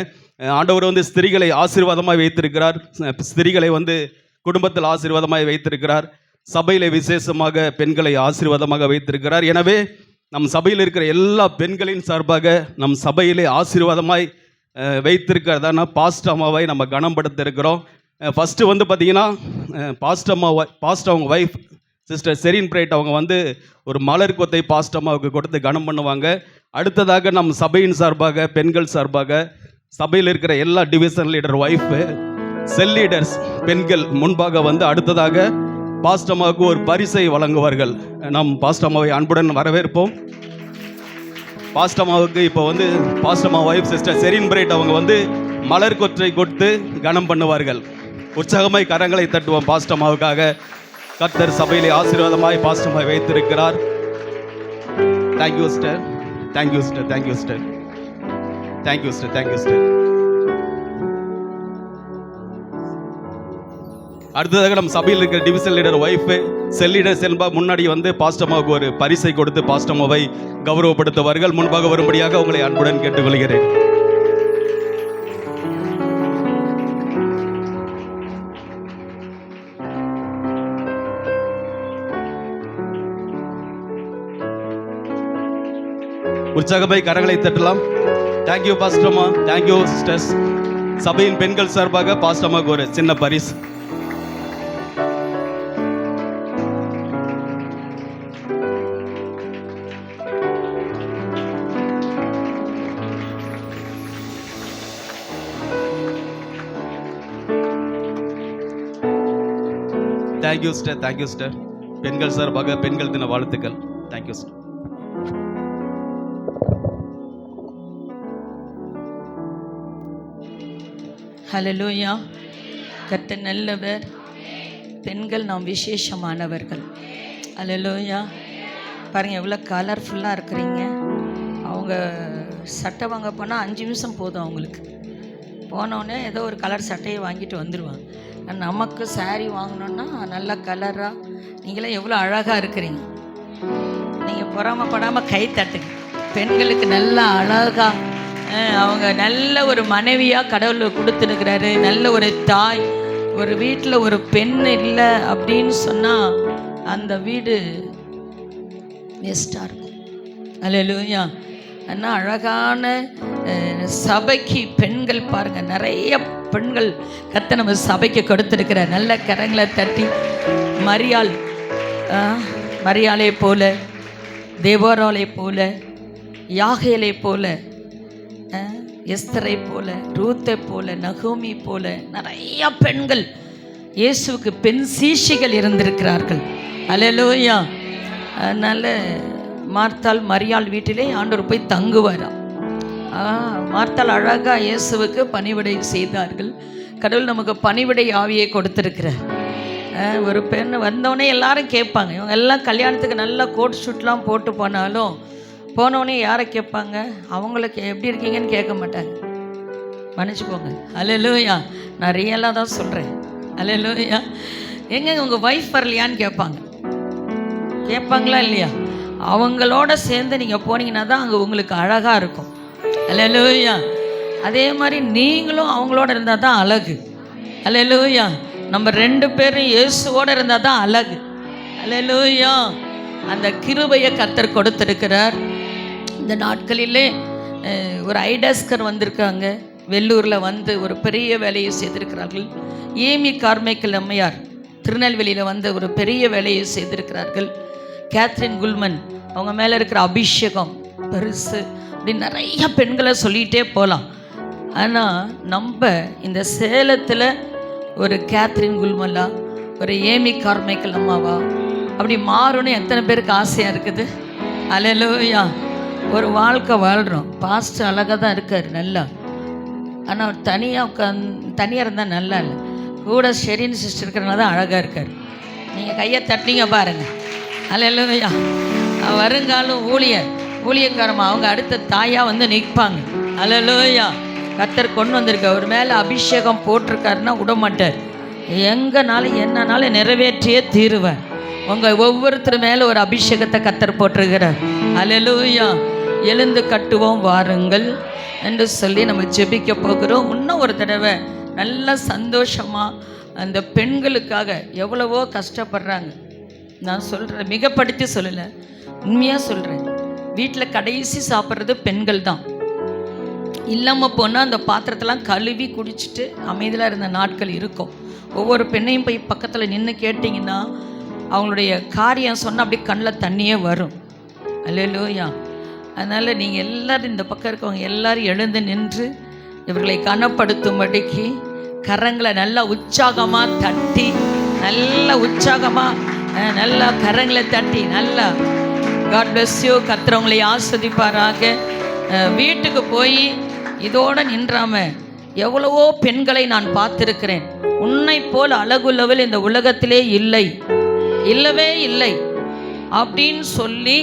ஆண்டவர் வந்து ஸ்திரீகளை ஆசீர்வாதமாய் வைத்திருக்கிறார். ஸ்திரீகளை வந்து குடும்பத்தில் ஆசீர்வாதமாய் வைத்திருக்கிறார். சபையில் விசேஷமாக பெண்களை ஆசீர்வாதமாக வைத்திருக்கிறார். எனவே நம் சபையில் இருக்கிற எல்லா பெண்களின் சார்பாக நம் சபையிலே ஆசீர்வாதமாய் வைத்திருக்கிறதான பாஸ்ட் அம்மாவை நம்ம கனப்படுத்த இருக்கிறோம். ஃபஸ்ட்டு வந்து பார்த்திங்கன்னா பாஸ்ட் அவங்க ஒய்ஃப் சிஸ்டர் செரின் பிரைட் அவங்க வந்து ஒரு மலர் கொத்தை பாஸ்ட் அம்மாவுக்கு கொடுத்து கனம் பண்ணுவாங்க. அடுத்ததாக நம் சபையின் சார்பாக பெண்கள் சார்பாக சபையில் இருக்கிற எல்லா டிவிஷன் லீடர் ஒய்ஃபு, செல் லீடர்ஸ் பெண்கள் முன்பாக வந்து அடுத்ததாக பாஸ்ட் அம்மாவுக்கு ஒரு பரிசை வழங்குவார்கள். நம் பாஸ்ட் அம்மாவை அன்புடன் வரவேற்போம். பாஸ்ட் அம்மாவுக்கு இப்போ வந்து பாஸ்ட் அம்மா ஒய்ஃப் சிஸ்டர் செரின் பிரைட் அவங்க வந்து மலர் கொற்றை கொடுத்து கனம் பண்ணுவார்கள். உற்சாகமாய் கரங்களை தட்டுவோம் பாஸ்ட் அம்மாவுக்காக. கர்த்தர் சபையிலே ஆசீர்வாதமாய் பாஸ்ட் அம்மாவை வைத்திருக்கிறார். Thank you sister, thank you sister, thank you sister, thank you sister, thank you sister. அடுத்ததாக நம்ம சபையில் இருக்கிற டிவிஷன் லீடர் ஒய்ஃபு, செல் லீடர் செல்பா முன்னாடி வந்து பாஸ்ட் அம்மாவுக்கு ஒரு பரிசை கொடுத்து பாஸ்ட் அம்மாவை கௌரவப்படுத்துவார்கள். முன்பாக வரும்படியாக உங்களை அன்புடன் கேட்டுக்கொள்கிறேன். உற்சாகமாய் கரங்களை தட்டலாம். தேங்க்யூ பாஸ்ட் அம்மா, தேங்க்யூ சிஸ்டர்ஸ். சபையின் பெண்கள் சார்பாக பாஸ்ட் அம்மாவுக்கு ஒரு சின்ன பரிசு. Thank you sister, thank you sister. பெண்கள் சார்பாக பெண்கள் தின வாழ்த்துக்கள். Thank you sister. ஹல்லேலூயா. கர்த்தர் நல்லவர். பெண்கள் நாம் விசேஷமானவர்கள். ஹல்லேலூயா. பாருங்கள் எவ்வளோ கலர்ஃபுல்லாக இருக்கிறீங்க. அவங்க சட்டை வாங்க போனால் 5 நிமிஷம் போதும் அவங்களுக்கு. போனோடனே ஏதோ ஒரு கலர் சட்டையை வாங்கிட்டு வந்துடுவாங்க. நமக்கு saree வாங்கணுன்னா நல்ல கலராக, நீங்களாம் எவ்வளோ அழகாக இருக்கிறீங்க. நீங்கள் பொறாமப்படாமல் கை தட்டுங்க. பெண்களுக்கு நல்லா அழகாக அவங்க நல்ல ஒரு மனைவியாக கடவுள் கொடுத்துருக்கிறாரு. நல்ல ஒரு தாய். ஒரு வீட்டில் ஒரு பெண் இல்லை அப்படின்னு சொன்னால் அந்த வீடு வேஸ்ட்டாக இருக்கும். அல்லேலூயா. ஆனால் அழகான சபைக்கு பெண்கள் பாருங்கள், நிறைய பெண்கள் கர்த்தர் நம்ம சபைக்கு கொடுத்துருக்கிற நல்ல கரங்களை தட்டி மரியாளை போல, தேவோராலை போல, யாகேலை போல, எஸ்தரை போல, ரூத்தை போல, நகோமி போல நிறைய பெண்கள் இயேசுவுக்கு பெண் சீஷிகள் இருந்திருக்கிறார்கள். அல்லேலூயா. அதனால் மார்த்தாள் மரியாள் வீட்டிலே ஆண்டவர் போய் தங்குவாராம். மார்த்தாள் அழகாக இயேசுவுக்கு பணிவிடை செய்தார்கள். கடவுள் நமக்கு பணிவிடை ஆவியை கொடுத்துருக்கிறார். ஒரு பெண் வந்தோடனே எல்லாரும் கேட்பாங்க. இவங்க எல்லாம் கல்யாணத்துக்கு நல்லா கோட் ஷூட்லாம் போட்டு போனோடனே யாரை கேட்பாங்க? அவங்களுக்கு எப்படி இருக்கீங்கன்னு கேட்க மாட்டாங்க. மன்னிச்சுக்கோங்க. அல்லேலூயா. நான் ரியலாக தான் சொல்கிறேன். அல்லேலூயா. எங்க உங்கள் ஒய்ஃப் வரலையான்னு கேட்பாங்களா இல்லையா? அவங்களோட சேர்ந்து நீங்கள் போனீங்கன்னா தான் அங்கே உங்களுக்கு அழகாக இருக்கும். அல்லேலூயா. அதே மாதிரி நீங்களும் அவங்களோட இருந்தால் தான் அழகு. அல்லேலூயா. நம்ம 2 பேரும் இயேசுவோடு இருந்தால் தான் அழகு. அல்லேலூயா. அந்த கிருபையை கர்த்தர் கொடுத்திருக்கிறார். இந்த நாட்களிலே ஒரு ஐடஸ்கர் வந்திருக்காங்க, வெள்ளூரில் வந்து ஒரு பெரிய வேலையை செய்திருக்கிறார்கள். ஏமி கார்மைக்கல் அம்மையார் திருநெல்வேலியில் வந்து ஒரு பெரிய வேலையை செய்திருக்கிறார்கள். கேத்ரின் குல்மன் அவங்க மேலே இருக்கிற அபிஷேகம் பெருசு, அப்படி நிறைய பெண்களை சொல்லிகிட்டே போகலாம். ஆனால் நம்ம இந்த சேலத்தில் ஒரு கேத்ரின் குல்மலா, ஒரு ஏமி கார்மைக்கல் அம்மாவா அப்படி மாறணும் எத்தனை பேருக்கு ஆசையாக இருக்குது? அல்லேலூயா. ஒரு வாழ்க்கை வாழ்கிறோம். பாஸ்ட் அழகாக தான் இருக்கார் நல்லா, ஆனால் தனியாக இருந்தால் நல்லா இல்லை. கூட ஷெரின் சிஸ்டர் இருக்கிறனால தான் அழகாக இருக்கார். நீங்கள் கையை தட்டிங்க பாருங்கள். அல்லேலூயா. வருங்காலம் ஊழியக்காரமா அவங்க அடுத்த தாயாக வந்து நிற்பாங்க. அல்லேலூயா. கர்த்தர் கொண்டு வந்திருக்க ஒரு மேலே அபிஷேகம் போட்டிருக்காருன்னா விடமாட்டார். எங்கனாலும் என்னன்னாலும் நிறைவேற்றியே தீருவேன். உங்கள் ஒவ்வொருத்தர் மேலே ஒரு அபிஷேகத்தை கர்த்தர் போட்டிருக்கிறார். அல்லேலூயா. எழுந்து கட்டுவோம் வாருங்கள் என்று சொல்லி நம்ம ஜெபிக்க போகிறோம். இன்னும் ஒரு தடவை நல்ல சந்தோஷமாக அந்த பெண்களுக்காக எவ்வளவோ கஷ்டப்படுறாங்க. நான் சொல்கிறேன், மிகப்படுத்தி சொல்லலை, உண்மையாக சொல்கிறேன். வீட்டில் கடைசி சாப்பிட்றது பெண்கள் தான். இல்லாமல் போனால் அந்த பாத்திரத்தெல்லாம் கழுவி குடிச்சிட்டு அமைதியாக இருந்த நாட்கள் இருக்கும். ஒவ்வொரு பெண்ணையும் போய் பக்கத்தில் நின்று கேட்டிங்கன்னா அவங்களுடைய காரியம் சொன்னால் அப்படி கண்ணில் தண்ணியே வரும். அல்லேலூயா. அதனால் நீங்கள் எல்லோரும் இந்த பக்கம் இருக்கவங்க எல்லோரும் எழுந்து நின்று இவர்களை கனப்படுத்தும்படிக்கு கரங்களை நல்லா உற்சாகமாக தட்டி, நல்லா உற்சாகமாக நல்லா கரங்களை தட்டி நல்லா காட் பிளஸ் யூ. கர்த்தர் ஆஸ்வதிப்பாராக. வீட்டுக்கு போய் இதோடு நின்றாம எவ்வளவோ பெண்களை நான் பார்த்துருக்கிறேன். உன்னை போல் அழகுள்ளவள் இந்த உலகத்திலே இல்லை, இல்லவே இல்லை அப்படின்னு சொல்லி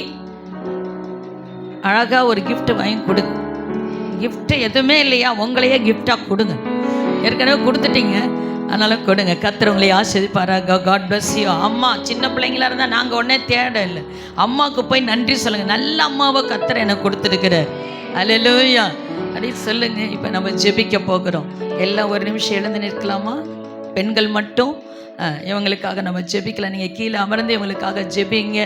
அழகாக ஒரு கிஃப்ட் வாங்கி கொடுங்க. கிஃப்ட்டு எதுவுமே இல்லையா, உங்களையே கிஃப்டாக கொடுங்க. ஏற்கனவே கொடுத்துட்டீங்க, அதனால் கொடுங்க. கர்த்தர் உங்களை ஆசீர்வதிப்பாராக. God bless you. அம்மா சின்ன பிள்ளைங்களா இருந்தால் நாங்கள் உடனே தேட இல்லை, அம்மாவுக்கு போய் நன்றி சொல்லுங்கள். நல்ல அம்மாவை கர்த்தர் எனக்கு கொடுத்துருக்கிறார். அல்லேலூயா. அப்படி சொல்லுங்க. இப்போ நம்ம ஜெபிக்க போகிறோம். எல்லாம் ஒரு நிமிஷம் எழுந்து நிற்கலாமா? பெண்கள் மட்டும் இவங்களுக்காக நம்ம ஜெபிக்கலாம். நீங்கள் கீழே அமர்ந்து இவங்களுக்காக ஜெபிங்க.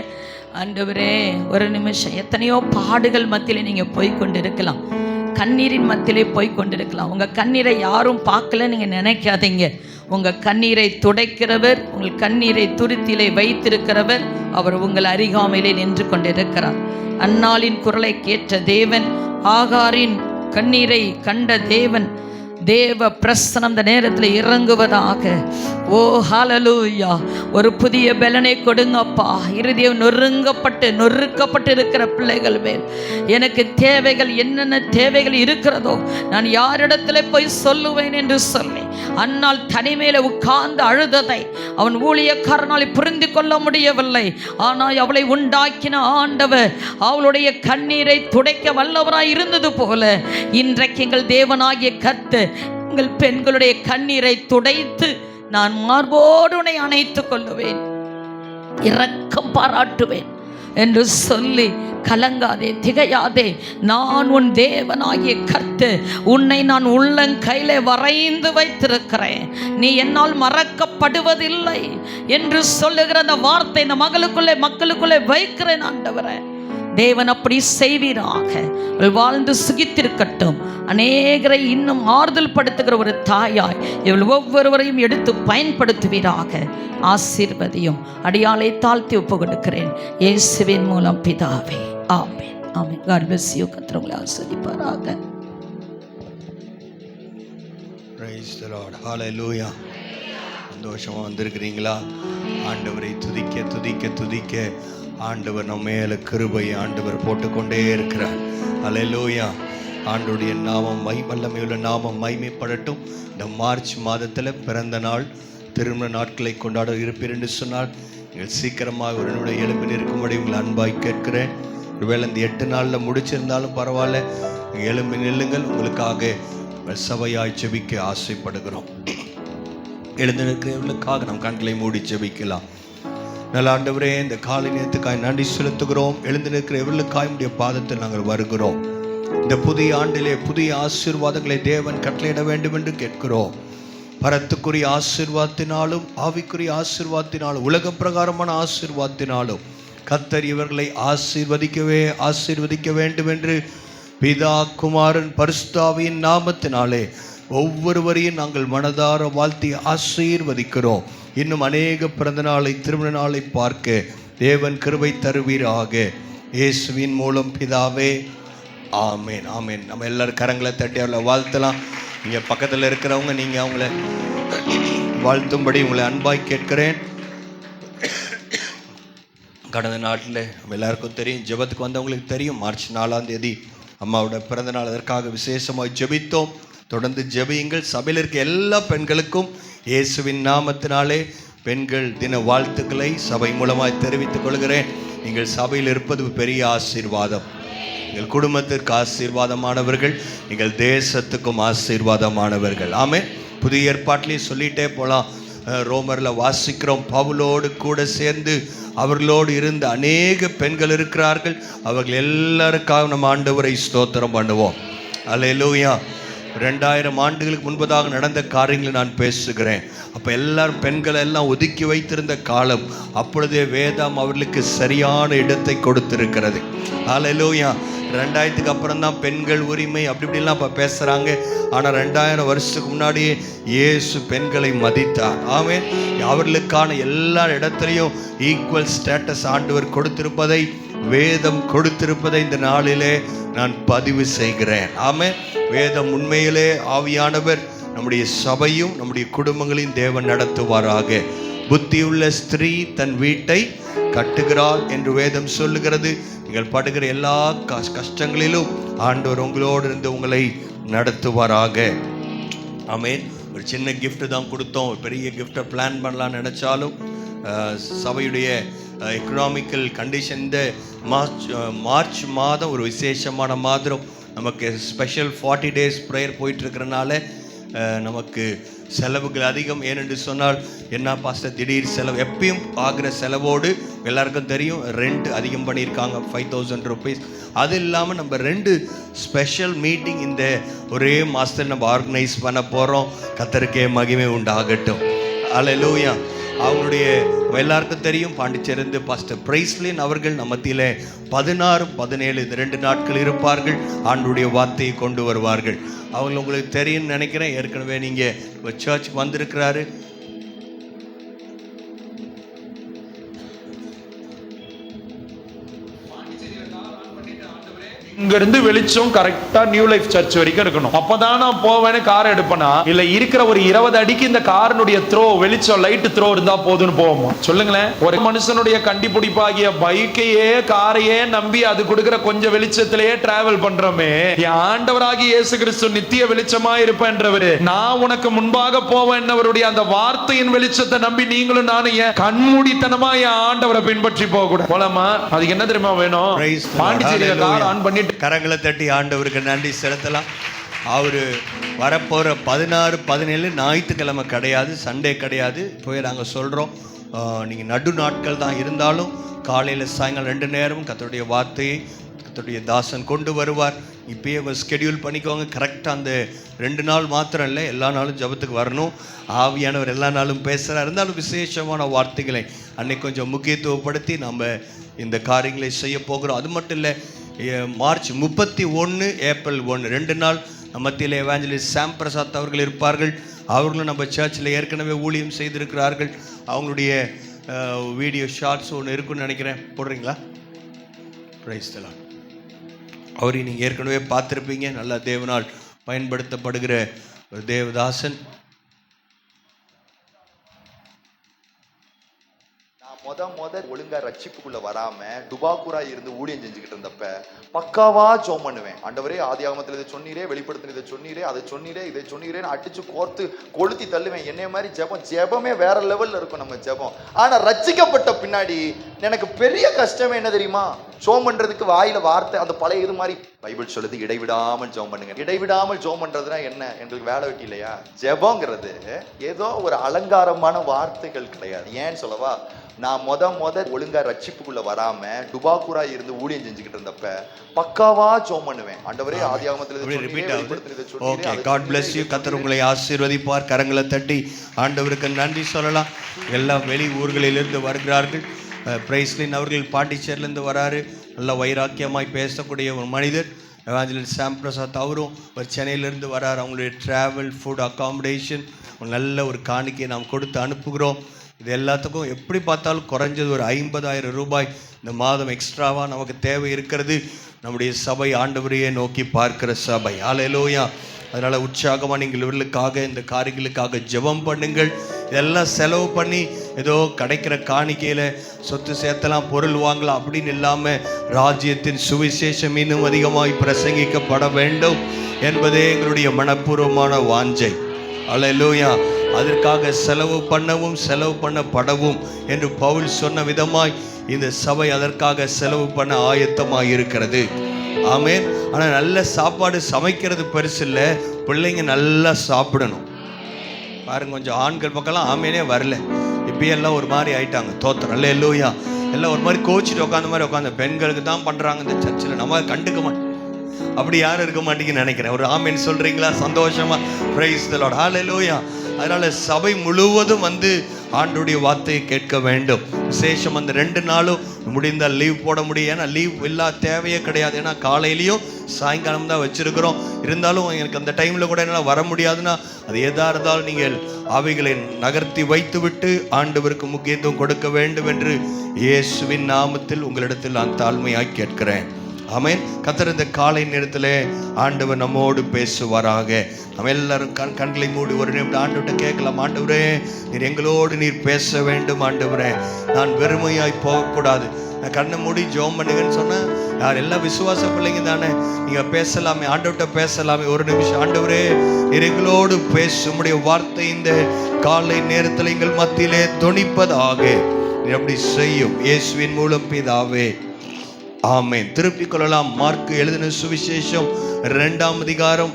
ஆண்டவரே, ஒரு நிமிஷம். எத்தனையோ பாடுகள் மத்தியில் நீங்கள் போய்கொண்டு இருக்கலாம், கண்ணீரின் மத்தியிலே போய்கொண்டிருக்கலாம். உங்கள் கண்ணீரை யாரும் பார்க்கல நீங்கள் நினைக்காதீங்க. உங்கள் கண்ணீரை துடைக்கிறவர், உங்கள் கண்ணீரை துருத்திலே வைத்திருக்கிறவர், அவர் உங்கள் அருகாமையிலே நின்று கொண்டிருக்கிறார். அன்னாளின் குரலை கேட்ட தேவன், ஆகாரின் கண்ணீரை கண்ட தேவன், தேவ பிரசனம் இந்த நேரத்தில் இறங்குவதாக. ஓ ஹல்லேலூயா. ஒரு புதிய பலனை கொடுங்கப்பா. இருதயம் நொறுக்கப்பட்டு இருக்கிற பிள்ளைகள் மேல் எனக்கு தேவைகள் என்னென்ன தேவைகள் இருக்கிறதோ நான் யாரிடத்துல போய் சொல்லுவேன் என்று சொல்லி அன்னால் தனிமையில உட்கார்ந்து அழுததை அவன் ஊழியக்காரனால் புரிந்து கொள்ள முடியவில்லை. ஆனால் அவளை உண்டாக்கின ஆண்டவர் அவளுடைய கண்ணீரை துடைக்க வல்லவராய் இருந்தது போல இன்றைக்கு எங்கள் தேவனாகிய கர்த்தர் எங்கள் பெண்களுடைய கண்ணீரை துடைத்து நான் மார்போடு உன்னை அணைத்துக் கொள்ளுவேன், இரக்கம் பாராட்டுவேன் என்று சொல்லி கலங்காதே, திகையாதே. நான் உன் தேவனாகிய கர்த்தர், உன்னை நான் உள்ளங்கையிலே வரைந்து வைத்திருக்கிறேன், நீ என்னால் மறக்கப்படுவதில்லை என்று சொல்லுகிற அந்த வார்த்தை இந்த மக்களுக்குள்ளே வைக்கிறேன். ஆண்டவரே, தேவன் அப்படி செய்வீராக. வாழ்ந்து சுகித்திருக்கட்டும். அநேகரை இன்னும் ஆறுதல் படுத்துகிற ஒரு தாயாய் இவள் ஒவ்வொருவரையும் எடுத்து பயன்படுத்துவீராக. ஆசீர்வதியும். அடியாளை தாழ்த்தி ஒப்பு கொடுக்கிறேன் இயேசுவின் மூலம் பிதாவே. ஆமென். ஆமென். God bless you. கர்த்தர் உங்களை ஆசீர்வதிப்பாராக. Praise the Lord. Hallelujah. சந்தோஷமா வந்திருக்கிறீங்களா? ஆண்டவரை துதிக்க துதிக்க துதிக்க ஆண்டவர் நம்ம மேல கிருபையை ஆண்டவர் போட்டுக்கொண்டே இருக்கிறார். ஹல்லேலூயா. ஆண்டவருடைய நாமம் வல்லமையுள்ள நாமம் மகிமைப்படட்டும். இந்த மார்ச் மாதத்தில் பிறந்த நாள் திருமண நாட்களை கொண்டாட இருப்பீர் என்று சொன்னால் நீங்கள் சீக்கிரமாக ஒரு நிமிடம் எழுப்பி நிற்கும்படி உங்களை அன்பாய் கேட்கிறேன். ஒருவேளை இந்த 8 நாளில் முடிச்சிருந்தாலும் பரவாயில்ல, எழும்பி நில்லுங்கள். உங்களுக்காக சபையாய் ஜெபிக்க ஆசைப்படுகிறோம். எழுந்து நிற்கிறவர்களுக்காக நம் கண்களை மூடி ஜெபிக்கலாம். நல்ல ஆண்டவரே, இந்த காலை நேரத்துக்காய் நன்றி செலுத்துகிறோம். எழுந்து நிற்கிற எவர்களுக்காய் உடைய பாதத்தில் நாங்கள் வருகிறோம். இந்த புதிய ஆண்டிலே புதிய ஆசீர்வாதங்களை தேவன் கட்டளையிட வேண்டும் என்று கேட்கிறோம். பரத்துக்குரிய ஆசீர்வாதத்தினாலும் ஆவிக்குரிய ஆசீர்வாதத்தினாலும் உலக பிரகாரமான ஆசீர்வாதத்தினாலும் கர்த்தர் இவர்களை ஆசீர்வதிக்க வேண்டும் என்று பிதா குமாரன் பரிசுத்தாவியின் நாமத்தினாலே ஒவ்வொருவரையும் நாங்கள் மனதார வாழ்த்தி ஆசீர்வதிக்கிறோம். இன்னும் அநேக பிறந்த நாளை திருமண நாளை பார்க்க தேவன் கிருபை தருவீராக. இயேசுவின் மூலம் பிதாவே, ஆமேன் ஆமேன். நம்ம எல்லாரும் கரங்களை தட்டி அவளை வாழ்த்தலாம். நீங்கள் பக்கத்தில் இருக்கிறவங்க நீங்கள் அவங்கள வாழ்த்தும்படி உங்களை அன்பாய் கேட்கிறேன். கடந்த நாட்டில் நம்ம எல்லாருக்கும் தெரியும், ஜெபத்துக்கு வந்தவங்களுக்கு தெரியும், மார்ச் 4ஆம் தேதி அம்மாவோட பிறந்த நாள். அதற்காக விசேஷமாக ஜெபித்தோம். தொடர்ந்து ஜெபியுங்கள். சபையில் இருக்க எல்லா பெண்களுக்கும் இயேசுவின் நாமத்தினாலே பெண்கள் தின வாழ்த்துக்களை சபை மூலமாய் தெரிவித்துக் கொள்கிறேன். நீங்கள் சபையில் இருப்பது பெரிய ஆசீர்வாதம். எங்கள் குடும்பத்திற்கு ஆசீர்வாதமானவர்கள், எங்கள் தேசத்துக்கும் ஆசீர்வாதமானவர்கள். ஆமென். புதிய ஏற்பாட்டிலேயே சொல்லிட்டே போகலாம். ரோமரில் வாசிக்கிறோம், பவுலோடு கூட சேர்ந்து அவர்களோடு இருந்த அநேக பெண்கள் இருக்கிறார்கள். அவர்கள் எல்லாருக்காக நம்ம ஆண்டவரை ஸ்தோத்திரம் பண்ணுவோம். அல்லேலூயா. 2000 ஆண்டுகளுக்கு முன்பதாக நடந்த காரியங்களை நான் பேசுகிறேன். அப்போ எல்லாரும் பெண்களை எல்லாம் ஒதுக்கி வைத்திருந்த காலம். அப்பொழுதே வேதம் அவர்களுக்கு சரியான இடத்தை கொடுத்திருக்கிறது. அல்லேலூயா. 2000க்கு அப்புறம் தான் பெண்கள் உரிமை அப்படி இப்படிலாம் இப்போ பேசுகிறாங்க. ஆனால் 2000 வருஷத்துக்கு முன்னாடியே இயேசு பெண்களை மதித்தார். ஆமென். அவர்களுக்கான எல்லா இடத்துலையும் ஈக்குவல் ஸ்டேட்டஸ் ஆண்டவர் கொடுத்திருப்பதை, வேதம் கொடுத்திருப்பதை இந்த நாளிலே நான் பதிவு செய்கிறேன். ஆமென். வேதம் உண்மையிலே ஆவியானவர் நம்முடைய சபையும் நம்முடைய குடும்பங்களையும் தேவன் நடத்துவாராக. புத்தியுள்ள ஸ்திரீ தன் வீட்டை கட்டுகிறாள் என்று வேதம் சொல்லுகிறது. நீங்கள் படுகிற எல்லா கஷ்டங்களிலும் ஆண்டவர் உங்களோடு இருந்து உங்களை நடத்துவாராக. ஆமென். ஒரு சின்ன கிஃப்ட் தான் கொடுத்தோம். பெரிய கிஃப்டை பிளான் பண்ணலான்னு நினச்சாலும் சபையுடைய எக்கனாமிக்கல் கண்டிஷன் இந்த மார்ச் மாதம் ஒரு விசேஷமான மாதம். நமக்கு ஸ்பெஷல் 40 days ப்ரேயர் போயிட்டுருக்கிறனால நமக்கு செலவுகள் அதிகம். ஏனென்று சொன்னால் என்ன பாஸ்டர், திடீர் செலவு எப்பயும் ஆகிற செலவோடு எல்லாருக்கும் தெரியும், ரெண்ட் அதிகம் பண்ணியிருக்காங்க 5000 rupees. அது இல்லாமல் நம்ம 2 ஸ்பெஷல் மீட்டிங் இந்த ஒரே மாதத்தில் நம்ம ஆர்கனைஸ் பண்ண போகிறோம். கர்த்தருக்கே மகிமை உண்டாகட்டும். அல்லேலூயா. அவங்களுடைய எல்லாருக்கும் தெரியும், பாண்டிச்சேரிந்து பாஸ்டர் பிரைஸ்லின் அவர்கள் நம்ம மத்தியில் 16, 17 இந்த 2 நாட்கள் இருப்பார்கள். ஆண்டுடைய வார்த்தையை கொண்டு வருவார்கள். அவங்க உங்களுக்கு தெரியும்னு நினைக்கிறேன். ஏற்கனவே நீங்கள் சர்ச்சுக்கு வந்திருக்கிறாரு. இங்க இருந்து வெளிச்சம் கரெக்டா நியூ லைஃப் சர்ச் வரைக்கும் இருக்கணும். அப்பதான் நான் போவேன்னு கார் எடுப்பேனா, இல்ல இருக்கிற ஒரு 20 அடிக்கு இந்த காரினுடைய த்ரோ வெளிச்சம் லைட் த்ரோ இருந்தா போதுன்னு போவோமா? சொல்லுங்களேன். ஒரு மனுஷனுடைய கண்டிப்பிடிப்பாகிய பைக்கையே காரையே நம்பி அது கொடுக்கிற கொஞ்சம் வெளிச்சத்திலேயே டிராவல் பண்றோமே. என் ஆண்டவராகிய இயேசு கிறிஸ்து நித்திய வெளிச்சமா இருப்பேன்றவரு, நான் உனக்கு முன்பாக போவேன்னவருடைய அந்த வார்த்தையின் வெளிச்சத்தை நம்பி நீங்களும் நானும் ஏன் கண்மூடித்தனமா என் ஆண்டவரை பின்பற்றி போக கூட போலாமா? அதுக்கு என்ன தெரியுமா வேணும்? பாண்டிச்சேரியில கார் ஆன் பண்ணி கரங்களை தட்டி ஆண்டவருக்கு நன்றி செலுத்தலாம். அவர் வரப்போகிற 16, 17 ஞாயிற்றுக்கிழமை கிடையாது, சண்டே கிடையாது. போய் நாங்கள் சொல்கிறோம், நீங்கள் நடு நாட்கள் தான் இருந்தாலும் காலையில் சாயங்காலம் 2 நேரமும் கர்த்தருடைய வார்த்தையை கர்த்தருடைய தாசன் கொண்டு வருவார். இப்பயே ஸ்கெடியூல் பண்ணிக்கோங்க. கரெக்டாக அந்த 2 நாள் மாத்திரம் இல்லை, எல்லா நாளும் ஜபத்துக்கு வரணும். ஆவியானவர் எல்லா நாளும் பேசுகிறார். இருந்தாலும் விசேஷமான வார்த்தைகளை அன்னைக்கு கொஞ்சம் முக்கியத்துவப்படுத்தி நம்ம இந்த காரியங்களை செய்ய போகிறோம். அது மட்டும் இல்லை, மார்ச் 31, ஏப்ரல் 1 2 நாள் மத்தியில் எவாஞ்சலிஸ்ட் சாம் பிரசாத் அவர்கள் இருப்பார்கள். அவர்களும் நம்ம சர்ச்சில் ஏற்கனவே ஊழியம் செய்திருக்கிறார்கள். அவங்களுடைய வீடியோ ஷார்ட்ஸ் ஒன்று இருக்குன்னு நினைக்கிறேன், போடுறீங்களா? Price the Lord. அவரையும் நீங்கள் ஏற்கனவே பார்த்துருப்பீங்க. நல்லா தேவனால் பயன்படுத்தப்படுகிற ஒரு தேவதாசன். முத ஒழுங்கா ரட்சிப்புக்குள்ள வராம டுபாக்குரா இருந்து ஊழியம் செஞ்சுக்கிட்டு இருந்தப்ப பக்காவா ஜோம் பண்ணுவேன். ஆண்டவரே, ஆதியாகமத்துல இதை சொன்னீரே, வெளிப்படுத்தின இதை சொன்னீரே, அதை சொன்னீரே, இதை சொன்னீரேன்னு அடிச்சு கோர்த்து கொளுத்தி தள்ளுவேன். என்னைய மாதிரி ஜெபமே வேற லெவல்ல இருக்கும் நம்ம ஜெபம். ஆனா ரட்சிக்கப்பட்ட பின்னாடி எனக்கு பெரிய கஷ்டமே என்ன தெரியுமா? ஜோம் பண்றதுக்கு வாயில வார்த்தை அந்த பழைய இது மாதிரி பைபிள் சொல்லுது, இடைவிடாமல் ஜோம் பண்ணுங்க. இடைவிடாமல் ஜோம் பண்றதுனா என்ன? எங்களுக்கு வேலை வெட்டி இல்லையா? ஜெபங்கிறது ஏதோ ஒரு அலங்காரமான வார்த்தைகள் கிடையாது. ஏன்னு சொல்லவா, நான் முத ஒழுங்கா ரட்சிப்புக்குள்ள வராம டுபாக்குரா இருந்து ஊழியம் செஞ்சுக்கிட்டு இருந்தப்ப பக்காவா ஜோம் பண்ணுவேன். ஆண்டவரே, ஆதியாகமத்துல ஓகே, காட் பிளஸ் யூ. கர்த்தர் உங்களை ஆசீர்வதிப்பார். கரங்களை தட்டி ஆண்டவருக்கு நன்றி சொல்லலாம். எல்லா வெளி ஊர்களிலிருந்து வருகிறார்கள். பிரைஸ்லின் அவர்கள் பாண்டிச்சேரியிலேருந்து வராரு. நல்ல வைராக்கியமாய் பேசக்கூடிய ஒரு மனிதர். எவாஞ்சலிஸ்ட் சாம் பிரசாத் அவரும் ஒரு சென்னையிலேருந்து வராரு. அவங்களுடைய ட்ராவல், ஃபுட், அக்காமடேஷன் நல்ல ஒரு காணிக்கையை நாம் கொடுத்து அனுப்புகிறோம். இது எல்லாத்துக்கும் எப்படி பார்த்தாலும் குறைஞ்சது ஒரு 50,000 ரூபாய் இந்த மாதம் எக்ஸ்ட்ராவாக நமக்கு தேவை இருக்கிறது. நம்முடைய சபை ஆண்டவரையே நோக்கி பார்க்கிற சபை. ஹல்லேலூயா. அதனால் உற்சாகமாக நீங்கள் இவர்களுக்காக, இந்த காரியங்களுக்காக ஜெபம் பண்ணுங்கள். இதெல்லாம் செலவு பண்ணி ஏதோ கிடைக்கிற காணிக்கையில் சொத்து சேர்த்தலாம், பொருள் வாங்கலாம் அப்படின்னு இல்லாமல் ராஜ்யத்தின் சுவிசேஷம் இன்னும் அதிகமாய் பிரசங்கிக்கப்பட வேண்டும் என்பதே எங்களுடைய மனப்பூர்வமான வாஞ்சை. ஹல்லேலூயா. அதற்காக செலவு பண்ணவும் செலவு பண்ணப்படவும் என்று பவுல் சொன்ன விதமாய் இந்த சபை அதற்காக செலவு பண்ண ஆயத்தமாக இருக்கிறது. ஆமென். ஆனால் நல்ல சாப்பாடு சமைக்கிறது பெருசு இல்லை, பிள்ளைங்க நல்லா சாப்பிடணும். பாருங்க, கொஞ்சம் ஆண்கள் பக்கம்லாம் ஆமேனே வரல, இப்பயெல்லாம் ஒரு மாதிரி ஆயிட்டாங்க. தோத்திரம் அல்லேலூயா. எல்லாம் ஒரு மாதிரி கோச்சிட்டு உட்காந்த மாதிரி உட்காந்து பெண்களுக்கு தான் பண்ணுறாங்க இந்த சர்ச்சில், நம்ம கண்டுக்க மாட்டோம். அப்படி யாரும் இருக்க மாட்டேங்குன்னு நினைக்கிறேன். ஒரு ஆமேன் சொல்கிறீங்களா? சந்தோஷமா. Praise the lord. ஹல்லேலூயா. அதனால் சபை முழுவதும் வந்து ஆண்டவருடைய வார்த்தையை கேட்க வேண்டும். விசேஷம் அந்த 2 நாளும் முடிந்தால் லீவ் போட முடியும். ஏன்னா லீவ் இல்லா தேவையே கிடையாது. ஏன்னா காலையிலையும் சாயங்காலம் தான் வச்சுருக்கிறோம். இருந்தாலும் எனக்கு அந்த டைமில் கூட என்னால் வர முடியாதுன்னா அது எதாக இருந்தாலும் நீங்கள் அவைகளை நகர்த்தி வைத்துவிட்டு ஆண்டவருக்கு முக்கியத்துவம் கொடுக்க வேண்டும் என்று இயேசுவின் நாமத்தில் உங்களிடத்தில் நான் தாழ்மையாய் கேட்கிறேன். ஆமென். கர்த்தர் இந்த காலை நேரத்தில் ஆண்டவர் நம்மோடு பேசுவாராக. நம்ம எல்லாரும் கண்களை மூடி ஒரு நிமிடம் ஆண்டவர்கிட்ட கேட்கலாம். ஆண்டவரே, நீர் எங்களோடு நீர் பேச வேண்டும். ஆண்டவரே, நான் வெறுமையாய் போகக்கூடாது. நான் கண்ணை மூடி ஜெபம் பண்ணுங்கன்னு சொன்னேன். யார் எல்லாம் விசுவாச பிள்ளைங்க தானே, நீங்கள் பேசலாமே, ஆண்டவர்கிட்ட பேசலாமே. ஒரு நிமிஷம். ஆண்டவரே, நீர் எங்களோடு பேசும். உம்முடைய வார்த்தை இந்த காலை நேரத்தில் எங்கள் மத்தியிலே தொனிப்பதாக நீர் அப்படி செய்யும். இயேசுவின் மூலம் பிதாவே, ஆமென். திருப்பிக் கொள்ளலாம். மார்க் எழுதின சுவிசேஷம் 2ஆம் அதிகாரம்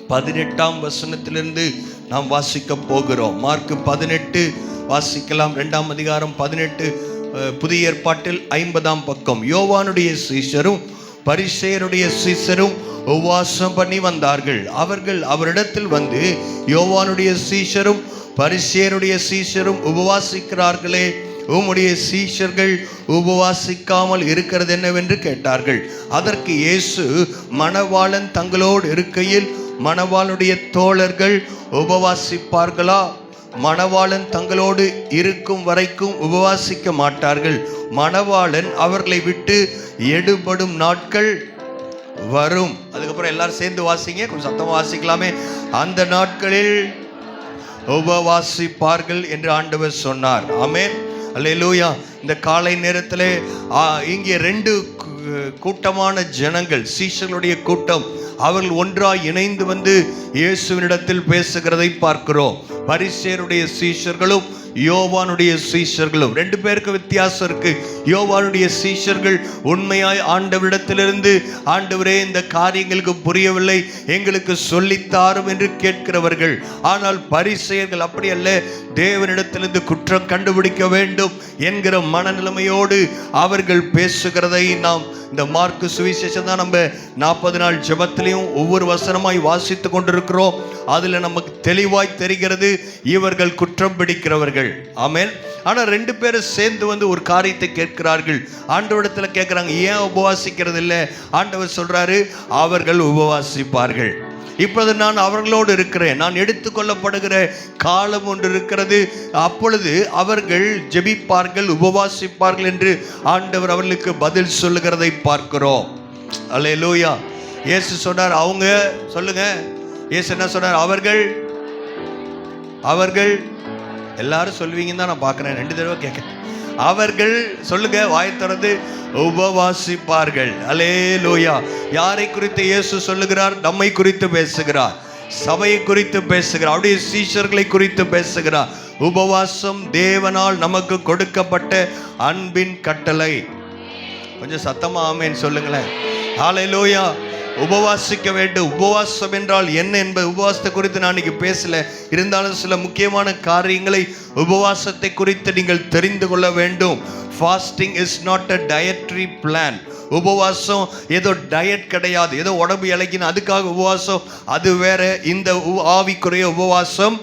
18ஆம் வசனத்திலிருந்து நாம் வாசிக்க போகிறோம். மார்க் 18 வாசிக்கலாம். 2ஆம் அதிகாரம் 18, புதிய ஏற்பாட்டில் 50ஆம் பக்கம். யோவானுடைய சீஷரும் பரிசேயருடைய சீஷரும் உபவாசம் பண்ணி வந்தார்கள். அவர்கள் அவரிடத்தில் வந்து, யோவானுடைய சீஷரும் பரிசேயருடைய சீஷரும் உபவாசிக்கிறார்களே, உம்முடைய சீஷர்கள் உபவாசிக்காமல் இருக்கிறது என்னவென்று கேட்டார்கள். அதற்கு இயேசு, மணவாளன் தங்களோடு இருக்கையில் மணவாளுடைய தோழர்கள் உபவாசிப்பார்களா? மணவாளன் தங்களோடு இருக்கும் வரைக்கும் உபவாசிக்க மாட்டார்கள். மணவாளன் அவர்களை விட்டு எடுபடும் நாட்கள் வரும். அதுக்கப்புறம் எல்லாரும் சேர்ந்து வாசிங்க, கொஞ்சம் சத்தமாக வாசிக்கலாமே. அந்த நாட்களில் உபவாசிப்பார்கள் என்று ஆண்டவர் சொன்னார். ஆமென். அல்லேலூயா. இந்த காலை நேரத்தில் இங்கே 2 கூட்டமான ஜனங்கள், சீஷர்களுடைய கூட்டம், அவர்கள் ஒன்றாய் இணைந்து வந்து இயேசுவினிடத்தில் பேசுகிறதை பார்க்கிறோம். பரிசேயருடைய சீஷர்களும் யோவானுடைய சீஷர்களும் 2 பேருக்கு வித்தியாசம் இருக்கு. யோவானுடைய சீஷர்கள் உண்மையாய் ஆண்டவரிடத்திலிருந்து, ஆண்டவரே இந்த காரியங்களுக்கு புரியவில்லை, எங்களுக்கு சொல்லித்தாரும் என்று கேட்கிறவர்கள். ஆனால் பரிசேயர்கள் அப்படி அல்ல, தேவனிடத்திலிருந்து குற்றம் கண்டுபிடிக்க வேண்டும் என்கிற மனநிலைமையோடு அவர்கள் பேசுகிறதை நாம் இந்த மார்க்கு சுவிசேஷம் தான் நம்ம 40 நாள் ஜெபத்திலையும் ஒவ்வொரு வசனமாய் வாசித்து கொண்டிருக்கிறோம். அதில் நமக்கு தெளிவாய் தெரிகிறது, இவர்கள் குற்றம் பிடிக்கிறவர்கள். ஆமென். ஆனால் 2 பேரும் சேர்ந்து வந்து ஒரு காரியத்தை கேட்கிறார்கள். ஆண்டவரிடத்தில் கேட்குறாங்க, ஏன் உபவாசிக்கிறது இல்லை? ஆண்டவர் சொல்றாரு, அவர்கள் உபவாசிப்பார்கள். இப்பொழுது நான் அவர்களோடு இருக்கிறேன், நான் எடுத்துக்கொள்ளப்படுகிற காலம் ஒன்று இருக்கிறது, அப்பொழுது அவர்கள் ஜெபிப்பார்கள், உபவாசிப்பார்கள் என்று ஆண்டவர் அவர்களுக்கு பதில் சொல்லுகிறதை பார்க்கிறோம். அல்லேலூயா. இயேசு சொன்னார், அவங்க சொல்லுங்க. இயேசு என்ன சொன்னார்? அவர்கள் எல்லாரும் சொல்லுவீங்கன்னு தான் நான் பார்க்குறேன், 2 தடவை கேட்குறேன். அவர்கள் சொல்லுங்க, வாய் திறந்து உபவாசிப்பார்கள். அல்லேலூயா. யாரை குறித்து இயேசு சொல்லுகிறார்? நம்மை குறித்து பேசுகிறார், சபையை குறித்து பேசுகிறார், அவருடைய சீஷர்களை குறித்து பேசுகிறார். உபவாசம் தேவனால் நமக்கு கொடுக்கப்பட்ட அன்பின் கட்டளை. கொஞ்சம் சத்தமா ஆமென் சொல்லுங்களேன். ஹல்லேலூயா. உபவாசிக்க வேண்டும். உபவாசம் என்றால் என்ன என்பது, உபவாசத்தை குறித்து நான் இன்னைக்கு பேசல, இருந்தாலும் சில முக்கியமான காரியங்களை உபவாசத்தை குறித்து நீங்கள் தெரிந்து கொள்ள வேண்டும். Fasting is not a dietary plan. உபவாசம் ஏதோ டயட் கிடையாது, ஏதோ உடம்பு இளைக்கணும் அதுக்காக உபவாசம், அது வேற. இந்த ஆவிக்குரிய உபவாசம்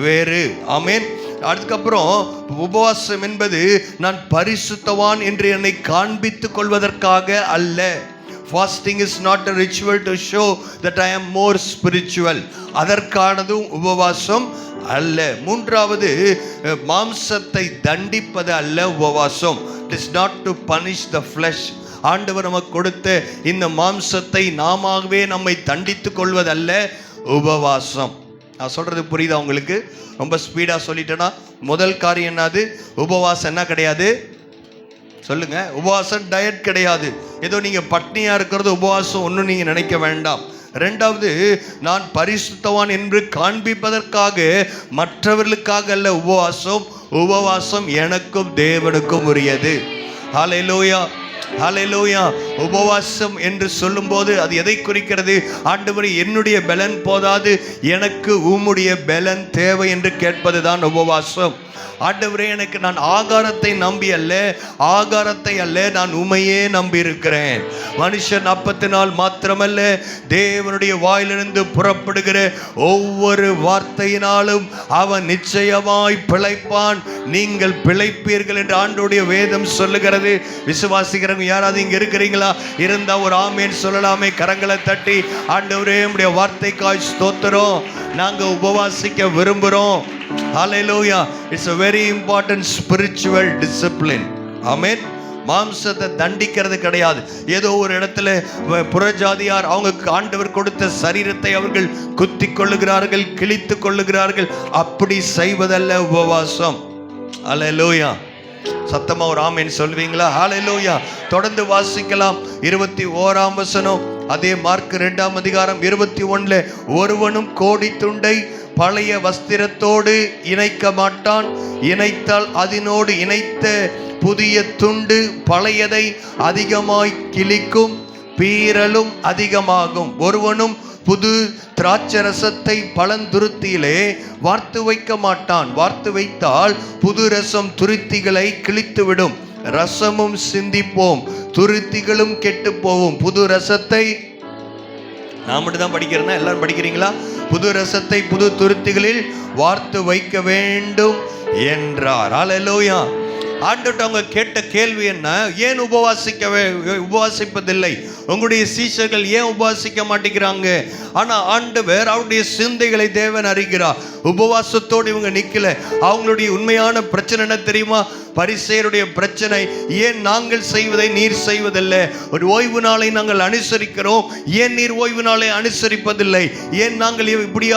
வேறு. ஆமென். அதுக்கப்புறம் உபவாசம் என்பது நான் பரிசுத்தவான் என்று என்னை காண்பித்துக் கொள்வதற்காக அல்ல. Fasting is not a ritual to show that I am more spiritual. அதற்கானதும் உபவாசம் அல்ல. மூன்றாவது, மாம்சத்தை தண்டிப்பது அல்ல உபவாசம். It is not to punish the flesh. ஆண்டவர் நமக்கு கொடுத்த இந்த மாம்சத்தை நாமவே நம்மை தண்டித்துக் கொள்வதல்ல உபவாசம். நான் சொல்றது புரியுதா உங்களுக்கு? ரொம்ப ஸ்பீடா சொல்லிட்டேன்னா, முதல் காரியம் என்னது? உபவாசம் என்ன கிடையாது சொல்லுங்க. உபவாசம் டயட் கிடையாது. ஏதோ நீங்க பட்னியா இருக்கிறது உபவாசம் ஒன்றும் நீங்க நினைக்க வேண்டாம். ரெண்டாவது, நான் பரிசுத்தவான் என்று காண்பிப்பதற்காக, மற்றவர்களுக்காக அல்ல உபவாசம். உபவாசம் எனக்கும் தேவனுக்கும் உரியது. ஹல்லேலூயா, ஹல்லேலூயா. உபவாசம் என்று சொல்லும்போது அது எதை குறிக்கிறது? ஆண்டவரே, என்னுடைய பலன் போதாது, எனக்கு உம்முடைய பலன் தேவை என்று கேட்பதுதான் உபவாசம். ஆண்டவரே, எனக்கு நான் ஆகாரத்தை நம்பி அல்ல, ஆகாரத்தை அல்ல, நான் உமையே நம்பி இருக்கிறேன். மனுஷன் அப்பத்தினால் மாத்திரமல்ல, தேவனுடைய வாயிலிருந்து புறப்படுகிற ஒவ்வொரு வார்த்தையினாலும் அவன் நிச்சயமாய் பிழைப்பான். நீங்கள் பிழைப்பீர்கள் என்று ஆண்டவருடைய வேதம் சொல்லுகிறது. விசுவாசிக்கிறவங்க யாராவது இங்க இருக்கிறீங்களா? இருந்தா ஒரு ஆமேன் சொல்லலாமே, கரங்களை தட்டி. ஆண்டவரே, உம்முடைய வார்த்தைக்காய் ஸ்தோத்திரம். நாங்க உபவாசிக்க விரும்புறோம். Hallelujah. It's a very important spiritual discipline. Amen. மாம்சத்தை தண்டிக்கிறது கிடையாது. ஏதோ ஒரு இடத்துல புறஜாதியார் அவங்க ஆண்டவர் கொடுத்த சரீரத்தை அவர்கள் குத்தி கொள்ளுகிறார்கள், கிழித்து கொள்ளுகிறார்கள். அப்படி செய்வதல்ல உபவாசம். ஹல்லேலூயா. சத்தமா ஒரு ஆமென் சொல்வீங்களா? ஹல்லேலூயா. தொடர்ந்து வாசிக்கலாம். 21ஆம் வசனம், அதே மார்க் 2ஆம் அதிகாரம் 21. ஒருவனும் கோடி துண்டை பழைய வஸ்திரத்தோடு இணைக்க மாட்டான். இணைத்தால் அதனோடு இணைத்த புதிய துண்டு பழையதை அதிகமாய் கிழிக்கும், பீறலும் அதிகமாகும். ஒருவனும் புது திராட்சரசத்தை பழந்துருத்தியிலே வார்த்து வைக்க மாட்டான். வார்த்து வைத்தால் புது ரசம் துருத்திகளை கிழித்துவிடும், ரசமும் சிந்திப்போம், துருத்திகளும் கெட்டு போகும். புது ரசத்தை நான் மட்டும் தான் படிக்கிறேன்னா எல்லாரும் படிக்கிறீங்களா? புது ரசத்தை புது துருத்திகளில் வார்த்து வைக்க வேண்டும் என்றார். ஹல்லேலூயா. ஆண்டவர்ட்ட அவங்க கேட்ட கேள்வி என்ன? ஏன் உபவாசிப்பதில்லை? உங்களுடைய சீஷர்கள் ஏன் உபவாசிக்க மாட்டேங்கிறாங்க? ஆனா ஆண்டவர் அவருடைய சிந்தைகளை தேவன் அறிகிறார். உபவாசத்தோடு இவங்க நிக்கல. அவங்களுடைய உண்மையான பிரச்சனை என்ன தெரியுமா? பரிசேயருடைய பிரச்சனை, ஏன் நாங்கள் செய்வதை நீர் செய்வதில்லை? ஒரு ஓய்வு நாளை நாங்கள் அனுசரிக்கிறோம், ஏன் நீர் ஓய்வு நாளை அனுசரிப்பதில்லை? ஏன் நாங்கள் இப்படி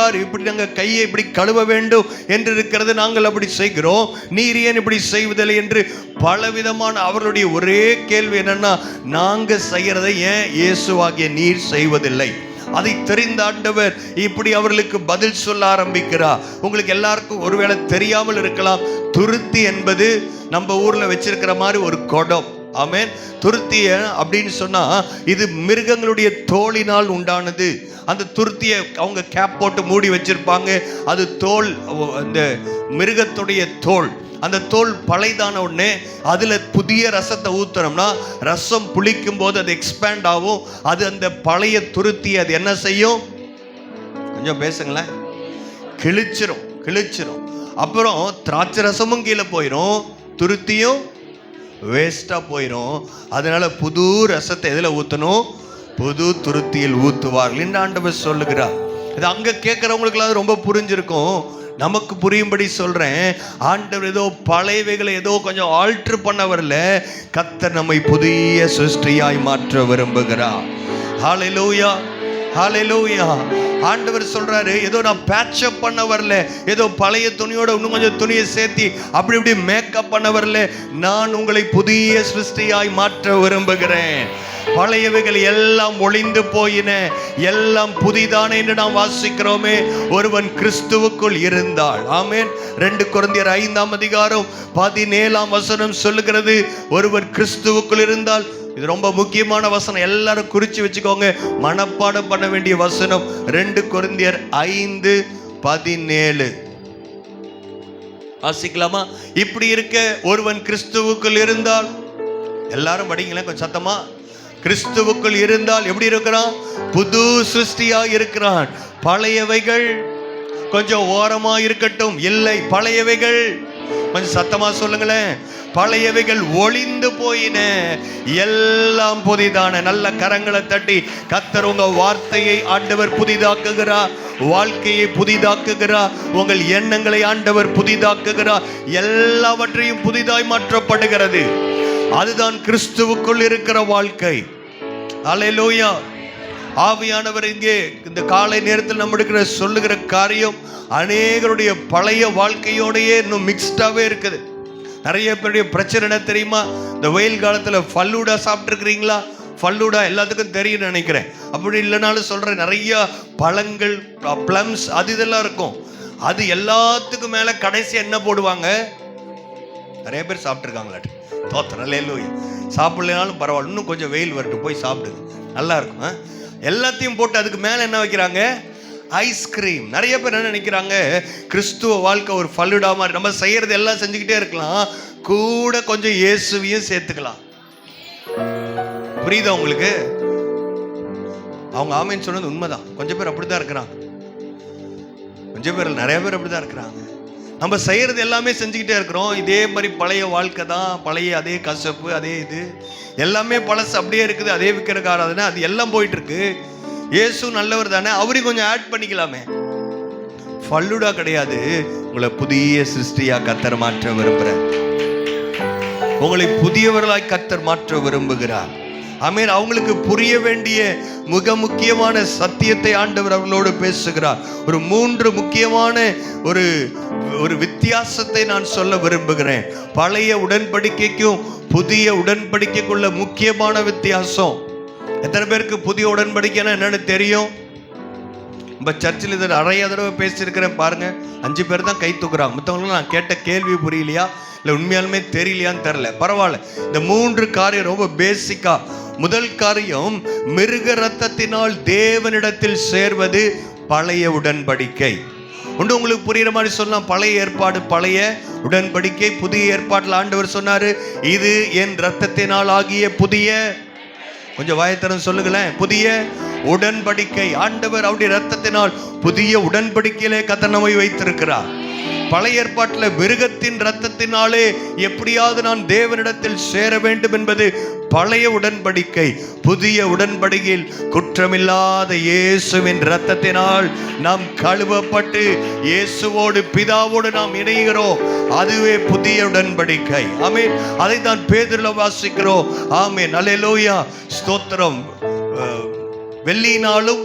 நாங்கள் கையை இப்படி கழுவ வேண்டும் என்று இருக்கிறது, நாங்கள் அப்படி செய்கிறோம், நீர் ஏன் இப்படி செய்வதில்லை என்று பலவிதமான அவர்களுடைய ஒரே கேள்வி என்னன்னா, நாங்க செய்யறதை ஏன் இயேசுவாகிய நீர் செய்வதில்லை? அதை தெரிந்த ஆண்டவர் இப்படி அவர்களுக்கு பதில் சொல்ல ஆரம்பிக்கிறார். உங்களுக்கு எல்லாருக்கும் ஒருவேளை தெரியாமல் இருக்கலாம். துருத்தி என்பது நம்ம ஊர்ல வச்சிருக்கிற மாதிரி ஒரு குடம். ஆமென். துருத்திய அப்படின்னு சொன்னா இது மிருகங்களுடைய தோலினால் உண்டானது. அந்த துருத்தியை அவங்க கேப் போட்டு மூடி வச்சிருப்பாங்க. அது தோல், இந்த மிருகத்துடைய தோல். அந்த தோல் பழைதான உடனே அதுல புதிய ரசத்தை ஊத்துறோம்னா ரசம் புளிக்கும் போது அது எக்ஸ்பேண்ட் ஆகும். அது அந்த பழைய துருத்தி அது என்ன செய்யும்? கொஞ்சம் பேசுங்களேன். கிழிச்சிரும். அப்புறம் திராட்சை ரசமும் கீழே போயிடும், துருத்தியும் வேஸ்டா போயிடும். அதனால புது ரசத்தை எதுல ஊத்தணும்? புது துருத்தியில் ஊத்துவார்கள் என்று ஆண்டவர் சொல்லுகிறார். இது அங்க கேட்கிறவங்களுக்கு ரொம்ப புரிஞ்சிருக்கும். நமக்கு புரியும்படி சொல்றேன். ஆண்டவர் ஏதோ பழையவைகளை ஏதோ கொஞ்சம் ஆல்டர் பண்ண வரல, கர்த்தர் நம்மை புதிய சிருஷ்டியாய் மாற்ற விரும்புகிறார். ஹல்லேலூயா, ஹல்லேலூயா. ஆண்டவர் சொல்றாரு, ஏதோ நான் பேட்ச் அப் பண்ண வரல, ஏதோ பழைய துணியோட இன்னும் கொஞ்சம் துணியை சேர்த்தி அப்படி இப்படி மேக்கப் பண்ண வரல. நான் உங்களை புதிய சிருஷ்டியாய் மாற்ற விரும்புகிறேன். பழையவைகள் எல்லாம் ஒளிந்து போயின, எல்லாம் புதிதானே என்று நாம் வாசிக்கிறோமே. ஒருவன் கிறிஸ்துவுக்குள் இருந்தால், ஆமென். 2 கொரிந்தியர் 5ஆம் அதிகாரம் 17ஆம் வசனம் சொல்லுகிறது, ஒருவன் கிறிஸ்துவுக்குள் இருந்தால். இது ரொம்ப முக்கியமான வசனம், எல்லாரும் குறிச்சு வச்சுக்கோங்க, மனப்பாடம் பண்ண வேண்டிய வசனம். 2 கொரிந்தியர் 5:17 வாசிக்கலாமா? இப்படி இருக்க ஒருவன் கிறிஸ்துவுக்குள் இருந்தால், எல்லாரும் படிங்களேன் கொஞ்சம் சத்தமா. கிறிஸ்துவுக்குள் இருந்தால் எப்படி இருக்கிறான்? புது சிருஷ்டியா இருக்கிறான். பழையவைகள் கொஞ்சம் ஓரமா இருக்கட்டும். இல்லை, பழையவைகள், கொஞ்சம் சத்தமா சொல்லுங்களேன், பழையவைகள் ஒளிந்து போயின, எல்லாம் புதிதான. நல்ல கரங்களை தட்டி கர்த்தர் உங்க வார்த்தையை ஆண்டவர் புதிதாக்குகிறார், வாழ்க்கையை புதிதாக்குகிறார், உங்கள் எண்ணங்களை ஆண்டவர் புதிதாக்குகிறார், எல்லாவற்றையும் புதிதாய் மாற்றப்படுகிறது. அதுதான் கிறிஸ்துவுக்குள் இருக்கிற வாழ்க்கை. அல்லேலூயா. ஆவியானவர் இங்கே இந்த காலை நேரத்தில் நம்முடைய சொல்லுகிற காரியம் அநேகருடைய பழைய வாழ்க்கையோடையே இன்னும் மிக்ஸ்டாவே இருக்குது. நிறைய பேருடைய பிரச்சனை என்ன தெரியுமா? இந்த வெயில் காலத்தில் ஃபல்லூடா சாப்பிட்ருக்கிறீங்களா? ஃபல்லூடா எல்லாத்துக்கும் தெரியும் நினைக்கிறேன். அப்படி இல்லைனாலும் சொல்கிறேன், நிறைய பழங்கள், ப்ளம்ஸ், அது இதெல்லாம் இருக்கும். அது எல்லாத்துக்கும் மேலே கடைசி என்ன போடுவாங்க? நிறைய பேர் சாப்பிட்ருக்காங்களாட்டு, தோத்திரம். அல்லேலூயா. சாப்பிடலனாலும் பரவாயில்ல, இன்னும் கொஞ்சம் வெயில் வரட்டும், போய் சாப்பிடுங்க, நல்லா இருக்கும். எல்லாத்தையும் போட்டு அதுக்கு மேலே என்ன வைக்கிறாங்க? ஐஸ்கிரீம். நிறைய பேர் என்ன நினைக்கிறாங்க, கிறிஸ்துவ வாழ்க்கை ஒரு ஃபல்லூடா மாதிரி, நம்ம செய்யறது எல்லாம் செஞ்சுக்கிட்டே இருக்கலாம், கூட கொஞ்சம் இயேசுவையும் சேர்த்துக்கலாம். புரியுதா உங்களுக்கு? அவங்க ஆமேன்னு சொன்னது உண்மைதான். கொஞ்சம் பேர் அப்படிதான் இருக்கிறாங்க, கொஞ்சம் பேர், நிறைய பேர் அப்படிதான் இருக்கிறாங்க. நம்ம செய்யறது எல்லாமே செஞ்சுக்கிட்டே இருக்கிறோம், இதே மாதிரி பழைய வாழ்க்கை தான், பழைய அதே கசப்பு, அதே இது எல்லாமே பழசு அப்படியே இருக்குது, அதே விற்கிற ஆராதனை, அது எல்லாம் போயிட்டு இருக்கு. இயேசு நல்லவர் தானே, அவரையும் கொஞ்சம் ஆட் பண்ணிக்கலாமே. ஃபல்லூடா கிடையாது, உங்களை புதிய சிருஷ்டியா கர்த்தர் மாற்ற விரும்புகிறார். உங்களை புதியவர்களாய் கர்த்தர் மாற்ற விரும்புகிறார். ஆமென். அவங்களுக்கு புரிய வேண்டிய மிக முக்கியமான சத்தியத்தை ஆண்டவர் அவர்களோடு பேசுகிறார். ஒரு 3 முக்கியமான ஒரு வித்தியாசத்தை நான் சொல்ல விரும்புகிறேன். பழைய உடன்படிக்கைக்கும் புதிய உடன்படிக்கைக்குள்ள முக்கியமான வித்தியாசம். எத்தனை பேருக்கு புதிய உடன்படிக்கைன்னா என்னன்னு தெரியும்? நம்ம சர்ச்சில் இதை நிறைய தடவை பேசியிருக்கிறேன் பாருங்க. 5 பேர் தான் கை தூக்குறாங்க. மற்றவங்களும் நான் கேட்ட கேள்வி புரியலையா, இல்லை உண்மையாலுமே தெரியலையான்னு தெரில, பரவாயில்ல. இந்த 3 காரியம் ரொம்ப பேசிக்கா. முதல் காரியம், மிருக ரத்தத்தினால் தேவனிடத்தில் சேர்வது பழைய உடன்படிக்கை. ஒன்று உங்களுக்கு புரியுற மாதிரி சொல்லலாம், பழைய ஏற்பாடு பழைய உடன்படிக்கை, புதிய ஏற்பாட்டில் ஆண்டவர் சொன்னாரு, இது என் ரத்தத்தினால் ஆகிய புதிய, கொஞ்சம் வாயத்தரம் சொல்லுங்களேன், புதிய உடன்படிக்கை. ஆண்டவர் அவருடைய ரத்தத்தினால் புதிய உடன்படிக்கையிலே கர்த்தர் நம்மை வைத்திருக்கிறார். பழைய ஏற்பாட்டில் மிருகத்தின் ரத்தத்தினாலே எப்படியாவது நான் தேவனிடத்தில் சேர வேண்டும் என்பது பழைய உடன்படிக்கை. புதிய உடன்படிக்கையில் குற்றமில்லாத இயேசுவின் ரத்தத்தினால் நாம் கழுவப்பட்டு இயேசுவோடு பிதாவோடு நாம் இணைகிறோம். அதுவே புதிய உடன்படிக்கை. ஆமென். அதை தான் பேதுருல வாசிக்கிறோம். ஆமென். அல்லேலூயா. ஸ்தோத்திரம். வெள்ளியினாலும்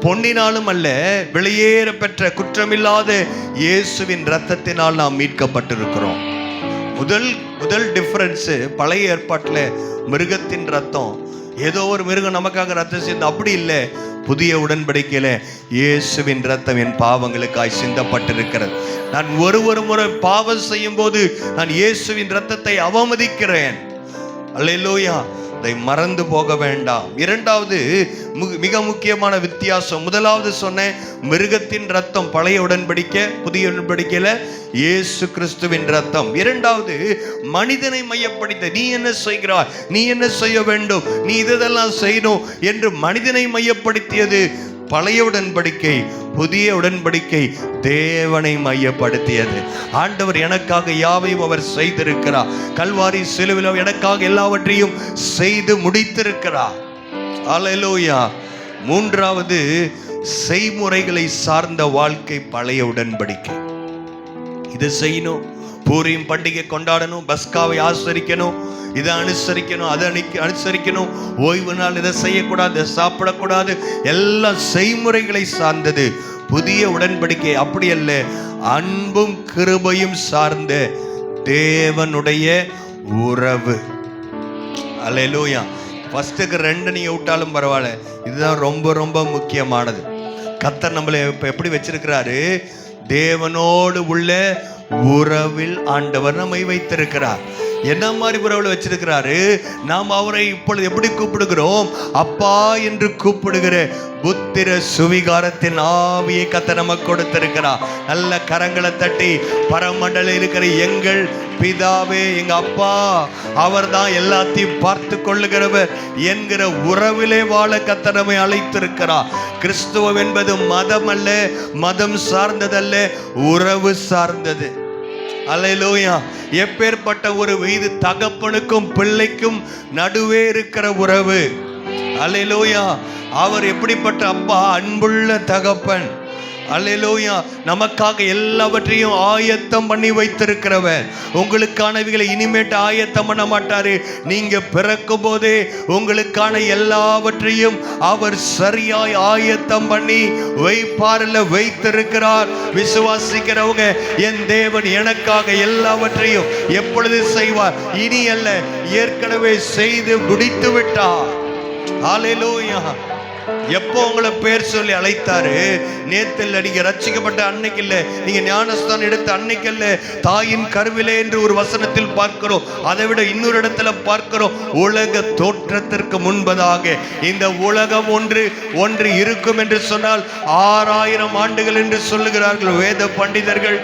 பொன்னினாலும் அல்ல, வெளியேற பெற்ற குற்றமில்லாத இயேசுவின் ரத்தத்தினால் நாம் மீட்கப்பட்டிருக்கிறோம். முதல் டிஃபரன்ஸ், பழைய ஏற்பாட்டில் மிருகத்தின் ரத்தம், ஏதோ ஒரு மிருகம் நமக்காக ரத்தம் சிந்த, அப்படி இல்லை. புதிய உடன்படிக்கையில இயேசுவின் ரத்தம் என் பாவங்களுக்காய் சிந்தப்பட்டிருக்கிறது. நான் ஒரு முறை பாவம் செய்யும் போது நான் இயேசுவின் ரத்தத்தை அவமதிக்கிறேன். அல்லேலூயா. அதை மறந்து போக வேண்டாம். இரண்டாவது மிக முக்கியமான வித்தியாசம், முதலாவது சொன்னேன் மிருகத்தின் ரத்தம் பழைய உடன்படிக்கை, புதிய உடன்படிக்கையில இயேசு கிறிஸ்துவின் ரத்தம். இரண்டாவது மனிதனை மையப்படுத்த, நீ என்ன செய்கிறாய், நீ என்ன செய்ய வேண்டும், நீ இதெல்லாம் செய்யணும் என்று மனிதனை மையப்படுத்தியது பழைய உடன்படிக்கை. புதிய உடன்படிக்கை தேவனை மையப்படுத்தியது. ஆண்டவர் எனக்காக யாவையும் அவர் செய்திருக்கிறார். கல்வாரி சிலுவையில் எனக்காக எல்லாவற்றையும் செய்து முடித்திருக்கிறார். அல்லேலூயா. மூன்றாவது, செய்முறைகளை சார்ந்த வாழ்க்கை பழைய உடன்படிக்கை. இதை செய்யணும், பூரியும் பண்டிகை கொண்டாடணும், பஸ்காவை ஆசரிக்கணும், இதை அனுசரிக்கணும், அதை அனுசரிக்கணும், ஓய்வு நாள் இதை செய்யக்கூடாது, இதை சாப்பிடக்கூடாது, எல்லாம் செய்முறைகளை சார்ந்தது. புதிய உடன்படிக்கை அப்படி அல்ல, அன்பும் கிருபையும் சார்ந்த தேவனுடைய உறவு. அல்லேலூயா. ஃபர்ஸ்ட்டுக்கு 2 நீங்க விட்டாலும் பரவாயில்ல, இதுதான் ரொம்ப ரொம்ப முக்கியமானது. கர்த்தர் நம்மளை எப்படி வச்சிருக்கிறாரு? தேவனோடு உள்ள உறவில் ஆண்டவர் நம்மை வைத்திருக்கிறார். என்ன மாதிரி உறவுல வச்சிருக்கிறாரு? நாம் அவரை இப்பொழுது எப்படி கூப்பிடுகிறோம்? அப்பா என்று கூப்பிடுகிற புத்திர சுவிகாரத்தின் ஆவியை கர்த்தர் நமக்கு கொடுத்திருக்கிறார். நல்ல கரங்களை தட்டி பரமண்டல இருக்கிற எங்கள் பிதாவே, எங்க அப்பா, அவர் தான் எல்லாத்தையும் பார்த்து கொள்ளுகிறவர் என்கிற உறவிலே வாழ கர்த்தர் நம்மை அழைத்திருக்கிறார். கிறிஸ்துவம் என்பது மதம் அல்ல, மதம் சார்ந்ததல்ல, உறவு சார்ந்தது. அல்லேலூயா. எப்பேற்பட்ட ஒரு இது தகப்பனுக்கும் பிள்ளைக்கும் நடுவே இருக்கிற உறவு. அல்லேலூயா. அவர் எப்படிப்பட்ட அப்பா? அன்புள்ள தகப்பன். அல்லேலூயா. நமக்காக எல்லாவற்றையும் ஆயத்தம் பண்ணி வைத்திருக்கிறவர். உங்களுக்கானவைகளை இனிமேட்டு ஆயத்தம் பண்ண மாட்டாரு. நீங்க பிறக்கும் போதே உங்களுக்கான எல்லாவற்றையும் அவர் சரியாய் ஆயத்தம் பண்ணி வைத்திருக்கிறார். விசுவாசிக்கிறவங்க, என் தேவன் எனக்காக எல்லாவற்றையும் எப்பொழுது செய்வார்? இனி அல்ல, ஏற்கனவே செய்து முடித்து விட்டார். ஹல்லேலூயா. எப்போ உங்களை பேர் சொல்லி அழைத்தாரு? நேத்துல நீங்க ரட்சிக்கப்பட்ட அன்னைக்கு இல்ல, நீங்க ஞானஸ்தானம் எடுத்த அன்னைக்கு இல்ல, தாயின் கருவிலே என்று ஒரு வசனத்தில் பார்க்கிறோம். அதை விட இன்னொரு இடத்துல பார்க்கிறோம், உலக தோற்றத்திற்கு முன்பதாக இந்த உலகம் ஒன்று இருக்கும் என்று சொன்னால் 6000 ஆண்டுகள் என்று சொல்லுகிறார்கள் வேத பண்டிதர்கள்.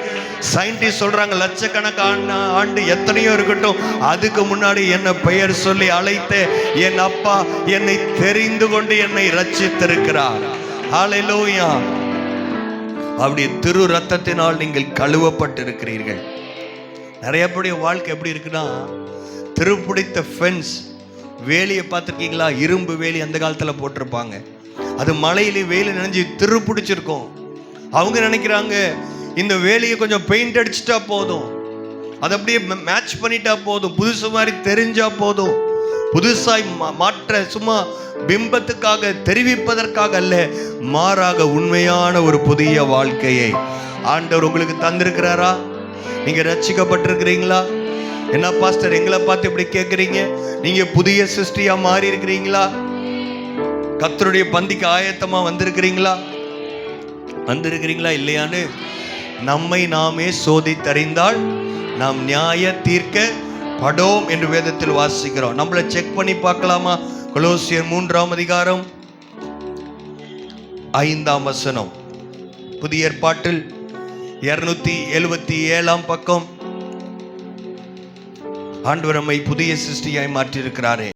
சயின்டிஸ்ட் சொல்றாங்க லட்சக்கணக்கான ஆண்டு எத்தனையோ இருக்கட்டும், அதுக்கு முன்னாடி என்ன பெயர் சொல்லி அழைத்த என் அப்பா என்னை தெரிந்து கொண்டு என்னை ரட்சித்திருக்கிறார். ஹல்லேலூயா. அவருடைய திரு ரத்தத்தினால் நீங்கள் கழுவப்பட்டிருக்கிறீர்கள். நிறைய பேருடைய வாழ்க்கை எப்படி இருக்குன்னா, திருப்பிடித்த ஃபென்ஸ் வேலியை பார்த்துருக்கீங்களா? இரும்பு வேலி அந்த காலத்தில் போட்டிருப்பாங்க. அது மழையில வேலி நினைஞ்சு திருப்பிடிச்சிருக்கும். அவங்க நினைக்கிறாங்க இந்த வேலியை கொஞ்சம் பெயிண்ட் அடிச்சுட்டா போதும், அதை அப்படியே மேட்ச் பண்ணிட்டா போதும், புதுசு மாதிரி தெரிஞ்சா போதும். புதுசாய் மாற்ற சும்மா பிம்பத்துக்காக தெரிவிப்பதற்காக அல்ல, மாறாக உண்மையான ஒரு புதிய வாழ்க்கையை ஆண்டவர் உங்களுக்கு தந்திருக்கிறாரா? நீங்க ரட்சிக்கப்பட்டிருக்கிறீங்களா? என்ன பாஸ்டர் எங்களை பார்த்து இப்படி கேட்குறீங்க? நீங்க புதிய சிருஷ்டியா மாறி இருக்கிறீங்களா? கர்த்தருடைய பந்திக்கு ஆயத்தமா வந்திருக்கிறீங்களா இல்லையான்னு நம்மை நாமே சோதித்தறிந்தால் நாம் நியாய தீர்க்க படோம் என்று வேதத்தில் வாசிக்கிறோம். நம்மளை செக் பண்ணி பார்க்கலாமா? கொலோசியர் 3ஆம் அதிகாரம் 5ஆம் வசனம், புதிய ஏற்பாட்டில் 277ஆம் பக்கம். ஆண்டவர் நம்மை புதிய சிருஷ்டியாய் மாற்றியிருக்கிறாரே.